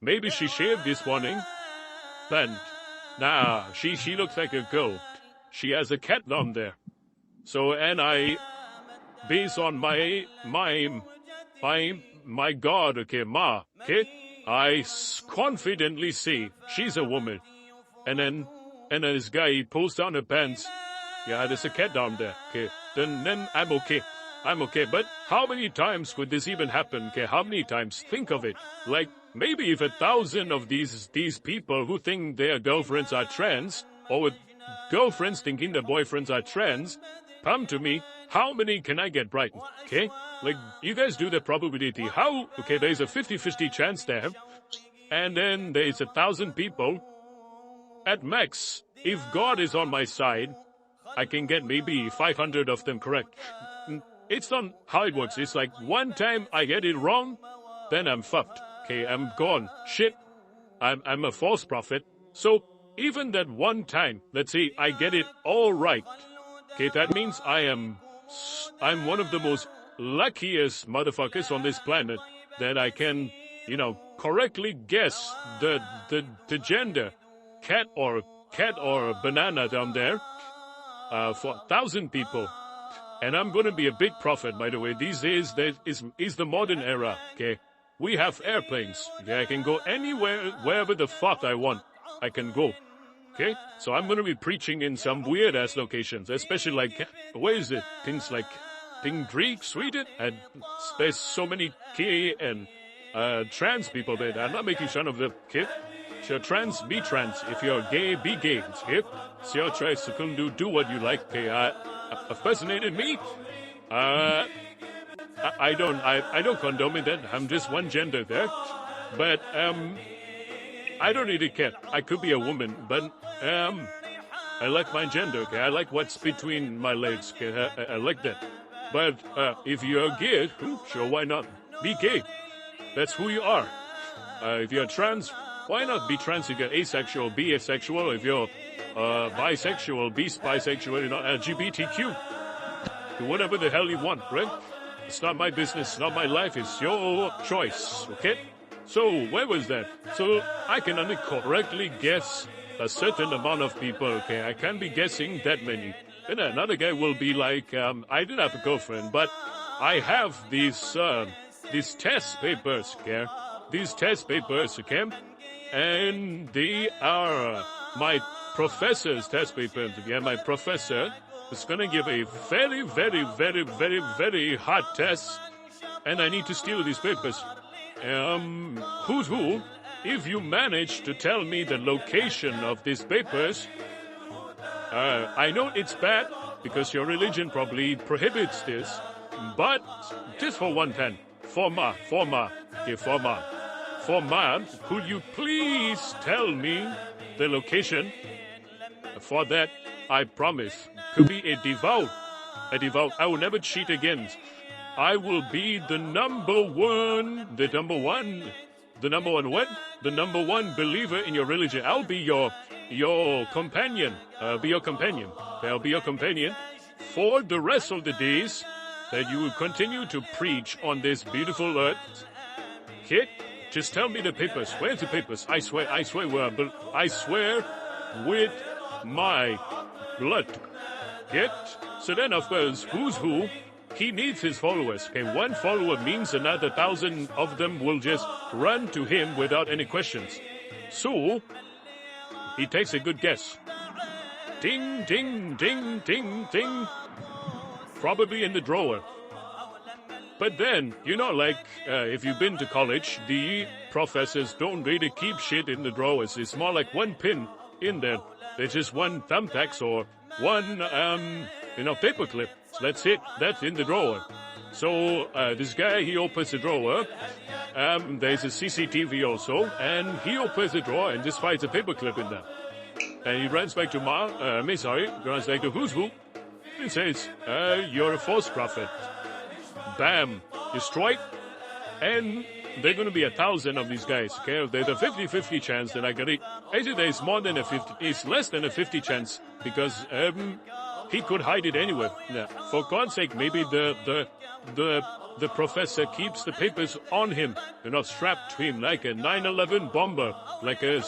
Maybe she shaved this morning. But, nah, she looks like a girl. She has a cat down there. So, and I, based on my God, okay, Ma, okay, I confidently say she's a woman. And then this guy, he pulls down her pants. Yeah, there's a cat down there, okay. Then I'm okay. I'm okay. But how many times could this even happen, okay? How many times? Think of it. Like, maybe if 1,000 of these people who think their girlfriends are trans, or with girlfriends thinking their boyfriends are trans, come to me, how many can I get right? Okay? Like, you guys do the probability. Okay, there's a 50-50 chance there, and then there's 1,000 people. At max, if God is on my side, I can get maybe 500 of them correct. It's not how it works. It's like one time I get it wrong, then I'm fucked. Okay, I'm gone. Shit. I'm a false prophet. So, even that one time, let's say I get it all right. Okay, that means I'm one of the most luckiest motherfuckers on this planet that I can, correctly guess the gender. Cat or banana down there, for 1,000 people. And I'm gonna be a big prophet, by the way. These days, that is the modern era, okay? We have airplanes. Okay? I can go anywhere, wherever the fuck I want. I can go. Okay? So I'm gonna be preaching in some weird-ass locations, especially like, where is it? Things like Pingdreek, Sweden? And there's so many gay and trans people there. I'm not making fun of the kid. If you're trans, be trans. If you're gay, be gay. Okay? It's your choice to do what you like. Okay? Fascinated me. I don't condone that. I'm just one gender there. But, I don't really care. I could be a woman, but, I like my gender, okay? I like what's between my legs, okay? I like that. But, if you're gay, sure, why not? Be gay. That's who you are. If you're trans, why not be trans? If you're asexual, be asexual. If you're, bisexual, be bisexual. LGBTQ. Do whatever the hell you want, right? It's not my business, not my life, it's your choice, okay? So, where was that? So, I can only correctly guess a certain amount of people, okay? I can't be guessing that many. Then another guy will be like, I didn't have a girlfriend, but I have these test papers, okay? These test papers, okay? And they are my professor's test papers, okay? My professor is gonna give a very, very, very, very, very hard test, and I need to steal these papers. Who's who? If you manage to tell me the location of these papers, I know it's bad, because your religion probably prohibits this, but just for one time, for ma, could you please tell me the location? For that, I promise to be a devout. I will never cheat again. I will be the number one believer in your religion. I'll be your companion. I'll be your companion for the rest of the days that you will continue to preach on this beautiful earth. Okay? Just tell me the papers. Where's the papers? I swear, well, but I swear with my blood. Get? So then, of course, who's who? He needs his followers. Okay, one follower means another 1,000 of them will just run to him without any questions. So, he takes a good guess. Ding, ding, ding, ding, ding. Probably in the drawer. But then, like, if you've been to college, the professors don't really keep shit in the drawers. It's more like one pin in there. There's just one thumbtacks or one, paper clip. So that's it. That's in the drawer. So, this guy, he opens the drawer. There's a CCTV also. And he opens the drawer and just finds a paper clip in there. And he runs back to runs back to who's who. He says, you're a false prophet. Bam, destroyed, and there are going to be 1,000 of these guys, okay? There's a 50-50 chance that I get it. Actually, there's more than a 50, it's less than a 50 chance, because, he could hide it anywhere. Yeah. For God's sake, maybe the professor keeps the papers on him, strapped to him like a 9/11 bomber, like a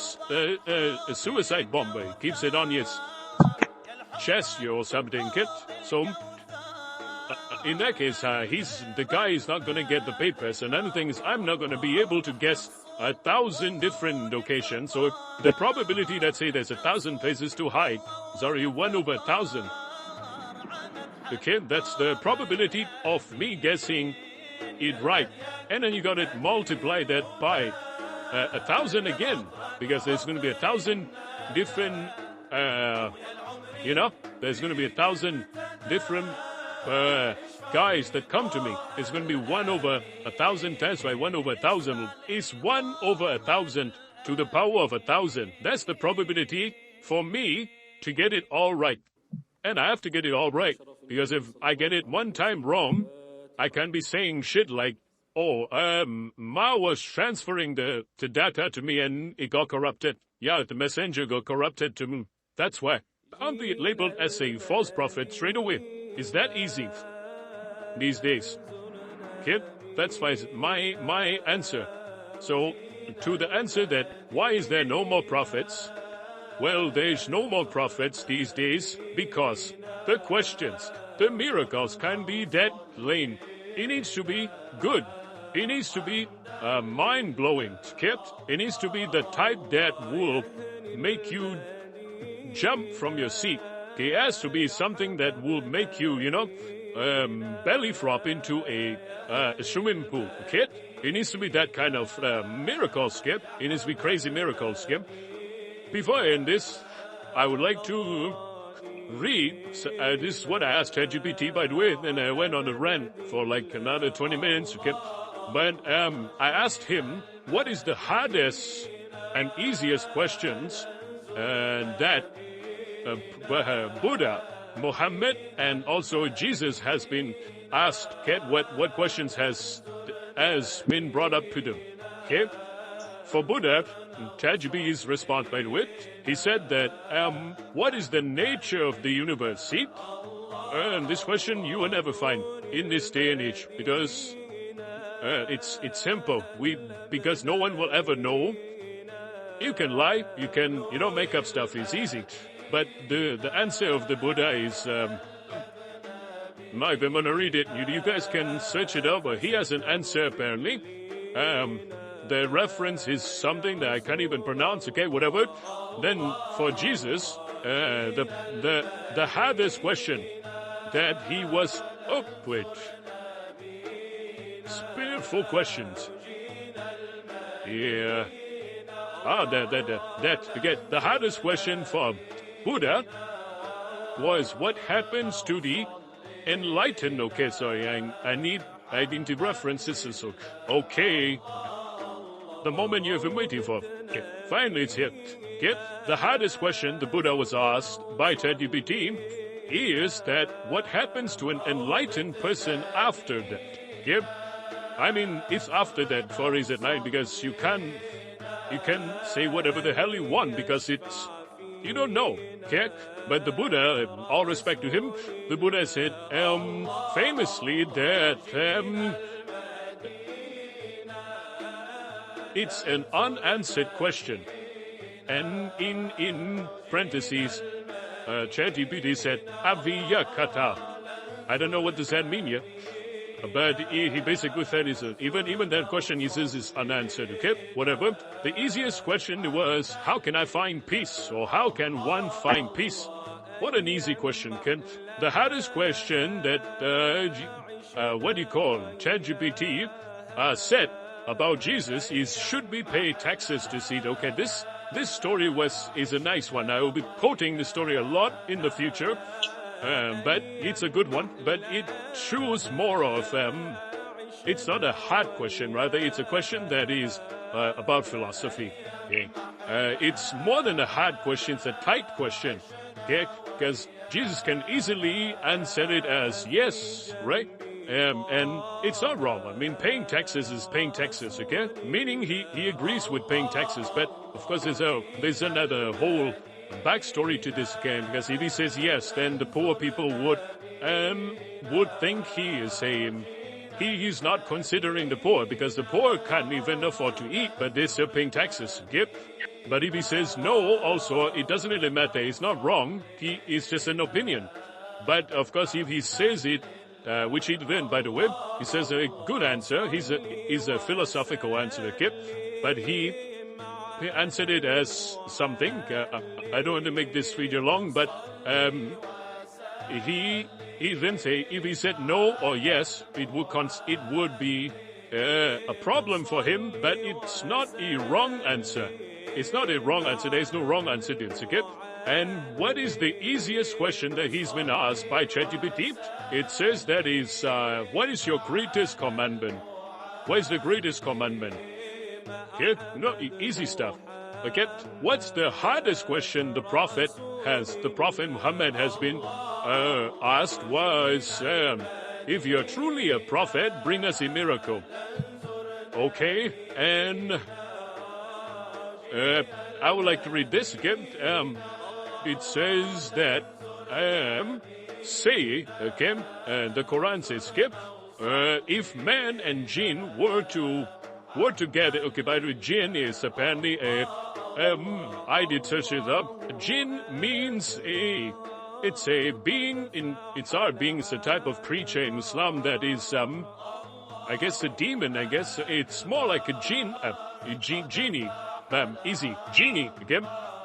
suicide bomber. He keeps it on his chest or something, kid. So, in that case, the guy is not going to get the papers. Another thing is, I'm not going to be able to guess 1,000 different locations. So the probability, let's say there's 1,000 places to hide, is already 1 over 1,000. Okay, that's the probability of me guessing it right. And then you got to multiply that by 1,000 again, because there's going to be 1,000 different, there's going to be 1,000 different guys that come to me. It's going to be 1 over 1,000 times by 1 over 1,000 is 1 over 1,000 to the power of 1,000. That's the probability for me to get it all right. And I have to get it all right, because if I get it one time wrong, I can be saying shit like, Mao was transferring the data to me and it got corrupted. Yeah, the messenger got corrupted to me. That's why. I'll be labeled as a false prophet straight away. It's that easy these days. Kid, that's my answer. So, to the answer that why is there no more prophets? Well, there's no more prophets these days because the questions, the miracles can be that lame. It needs to be good. It needs to be mind-blowing, kid. It needs to be the type that will make you jump from your seat. It has to be something that will make you, belly flop into a swimming pool, okay? It needs to be that kind of miracle, Skip. It needs to be crazy miracle, Skip. Before I end this, I would like to read, this is what I asked ChatGPT, by the way, and I went on a rant for like another 20 minutes, okay? But I asked him, what is the hardest and easiest questions that Buddha, Muhammad, and also Jesus has been asked? Okay? What questions has been brought up to them? Okay? For Buddha, ChatGPT's response, by the way, he said that, what is the nature of the universe? See? This question you will never find in this day and age, because it's simple. Because no one will ever know. You can lie, you can, make up stuff. It's easy. But the answer of the Buddha is, if I'm going to read it, you guys can search it up, but he has an answer apparently. The reference is something that I can't even pronounce, okay, whatever. Then for Jesus, the hardest question that he was up with. Spiritual questions. Yeah. The hardest question for Buddha was what happens to the enlightened. Okay, sorry, I need to reference this. So, okay. The moment you've been waiting for. Okay, finally it's here. Okay, the hardest question the Buddha was asked by ChatGPT is that what happens to an enlightened person after that? Okay? I mean, it's after that for his enlightenment, because you can say whatever the hell you want, because you don't know, okay? But the Buddha, all respect to him, the Buddha said, famously that, it's an unanswered question. And in parentheses, ChatGPT said, Aviyakata. I don't know what does that mean yet. But he basically said even that question he says is unanswered, okay? Whatever. The easiest question was, how can I find peace? Or how can one find peace? What an easy question, Ken. The hardest question that, ChatGPT said about Jesus is, should we pay taxes to see it? Okay, this story is a nice one. I will be quoting the story a lot in the future. But it's a good one, but it shows more of, it's not a hard question, rather it's a question that is about philosophy. Okay? It's more than a hard question, it's a tight question. Okay? Because Jesus can easily answer it as yes, right? And it's not wrong. I mean, paying taxes is paying taxes, okay? Meaning he agrees with paying taxes, but of course there's another whole backstory to this game, because if he says yes, then the poor people would think he's not considering the poor, because the poor can't even afford to eat, but they're still paying taxes. Yep. But if he says no, also, it doesn't really matter. It's not wrong. It's just an opinion. But of course, if he says it, which he didn't, by the way, he says a good answer. He's a philosophical answer, okay? But he answered it as something. I don't want to make this video long, but he didn't say, if he said no or yes, it would be a problem for him, but it's not a wrong answer. It's not a wrong answer. There's no wrong answer to it, okay? And what is the easiest question that he's been asked by ChatGPT? It says that is, what is your greatest commandment? What is the greatest commandment? Okay, no, easy stuff. Okay, what's the hardest question the Prophet Muhammad has been asked was, if you're truly a prophet, bring us a miracle. Okay, and I would like to read this again. It says that, the Quran says, if man and jinn were together, okay, by the way, jinn is apparently I did search it up. Jinn means it's a being it's our being, it's a type of creature in Islam that is, I guess a demon, I guess. It's more like a jinn, genie, easy, genie, okay?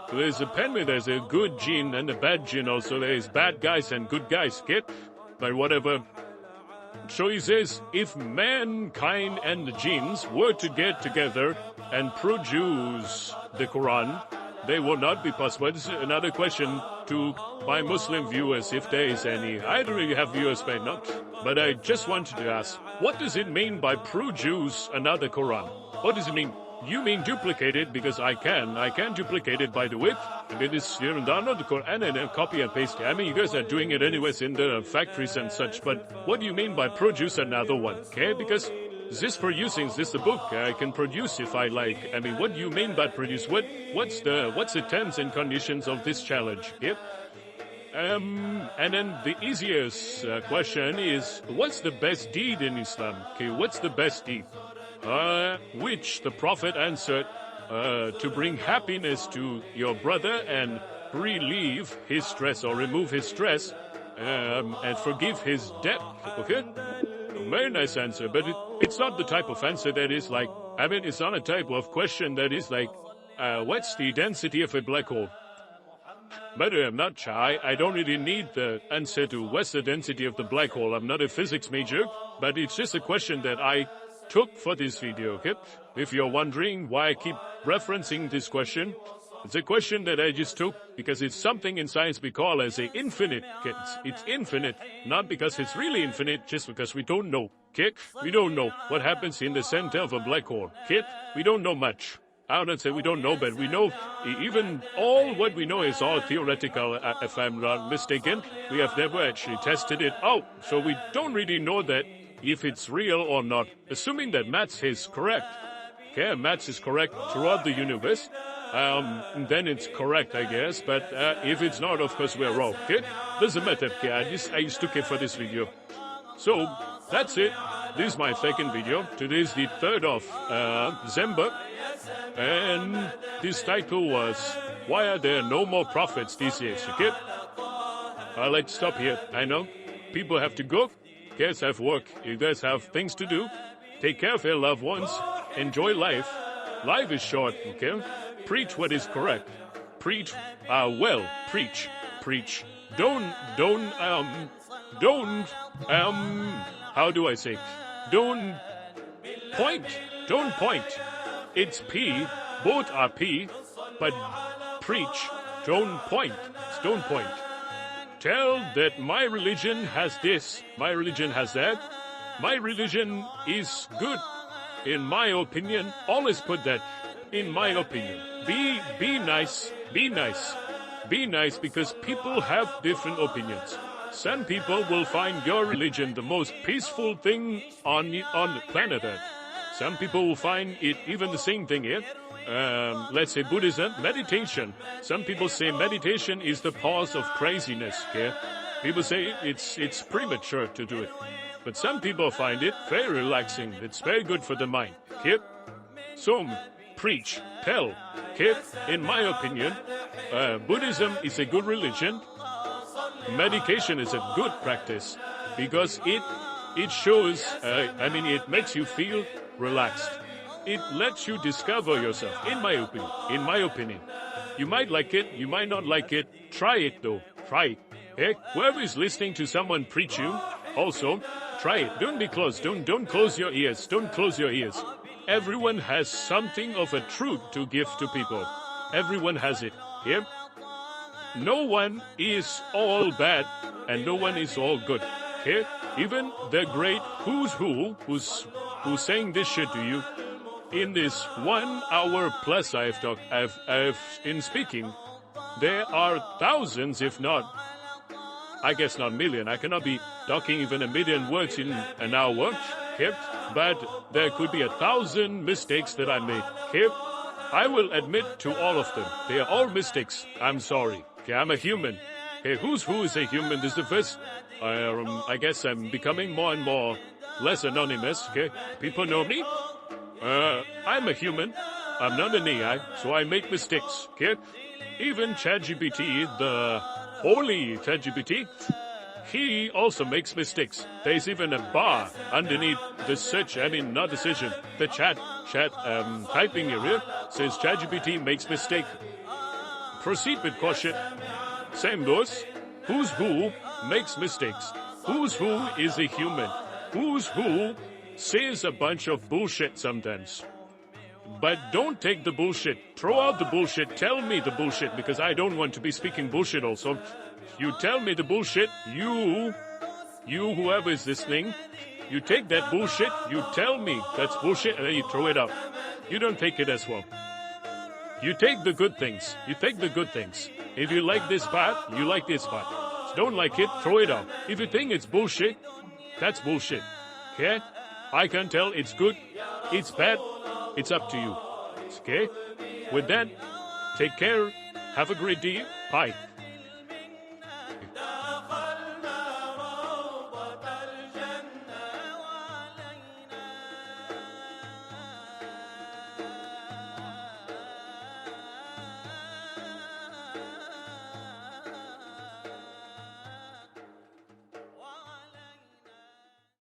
There's a good jinn and a bad jinn also. There's bad guys and good guys, okay? But whatever. So he says, if mankind and the jinns were to get together and produce the Quran, they will not be possible. This is another question to my Muslim viewers, if there is any. I don't really have viewers, but not. But I just wanted to ask, what does it mean by produce another Quran? What does it mean? You mean duplicate it, because I can duplicate it by the way. And it is here and download the Quran and then copy and paste it. I mean, you guys are doing it anyways in the factories and such, but what do you mean by produce another one? Okay, because this producing, is this the book? I can produce if I like. I mean, what do you mean by produce? What's the terms and conditions of this challenge? Okay? And then the easiest question is, what's the best deed in Islam? Okay, what's the best deed? Which the Prophet answered, to bring happiness to your brother and relieve his stress or remove his stress, and forgive his debt. Okay? Very nice answer, but it's not the type of answer that is like, I mean, it's not a type of question that is like, what's the density of a black hole? But I'm not shy. I don't really need the answer to what's the density of the black hole. I'm not a physics major, but it's just a question that I took for this video, okay? If you're wondering why I keep referencing this question, it's a question that I just took because it's something in science we call as a infinite. Okay? It's infinite, not because it's really infinite, just because we don't know, okay? We don't know what happens in the center of a black hole, okay? We don't know much. I don't say we don't know, but we know even all what we know is all theoretical, if I'm not mistaken. We have never actually tested it out, so we don't really know that if it's real or not, assuming that maths is correct. Okay, maths is correct throughout the universe, then it's correct, I guess, but if it's not, of course, we're wrong, okay? Doesn't matter, okay, I just took it for this video. So, that's it. This is my second video. Today is the 3rd of December, And this title was, Why Are There No More Prophets These Days? Okay? Let's stop here. I know people have to go. You guys have work. You guys have things to do. Take care of your loved ones. Enjoy life. Life is short, okay? Preach what is correct. Preach, preach. Preach. How do I say? Don't point. Don't point. It's P. Both are P. But preach. Don't point. Don't point. Tell that my religion has this. My religion has that. My religion is good. In my opinion. Always put that. In my opinion. Be nice. Be nice. Be nice because people have different opinions. Some people will find your religion the most peaceful thing on the planet Earth. Some people will find it even the same thing here. Let's say Buddhism, meditation. Some people say meditation is the cause of craziness. Okay? People say it's premature to do it. But some people find it very relaxing. It's very good for the mind. Okay? So, preach, tell. Okay? In my opinion, Buddhism is a good religion. Meditation is a good practice because it shows, it makes you feel relaxed. It lets you discover yourself, in my opinion. You might like it, you might not like it. Try it though, try it. Hey, whoever is listening to someone preach you, also, try it. Don't be closed, don't close your ears, don't close your ears. Everyone has something of a truth to give to people. Everyone has it, yeah? No one is all bad and no one is all good, okay? Even the great who's saying this shit to you, in this 1 hour plus I've in speaking, there are thousands, if not, I guess not million. I cannot be talking even 1 million words in an hour, okay? But there could be 1,000 mistakes that I made, okay? I will admit to all of them. They are all mistakes. I'm sorry. Okay, I'm a human. Okay, who is a human? This is the first. I guess I'm becoming more and more less anonymous. Okay, people know me. I'm a human. I'm not an AI, so I make mistakes. Okay, even ChatGPT, the holy ChatGPT, he also makes mistakes. There's even a bar underneath the search. Not the session. The chat typing area says ChatGPT makes mistake. Proceed with caution. Same goes. Who's who makes mistakes. Who's who is a human. Who's who says a bunch of bullshit sometimes. But don't take the bullshit. Throw out the bullshit. Tell me the bullshit because I don't want to be speaking bullshit also. You tell me the bullshit. You whoever is listening, you take that bullshit, you tell me that's bullshit, and then you throw it out. You don't take it as well. You take the good things. You take the good things. If you like this part, you like this part. If you don't like it, throw it out. If you think it's bullshit, that's bullshit. Okay? I can tell it's good, it's bad, it's up to you. Okay? With that, take care. Have a great day. Bye.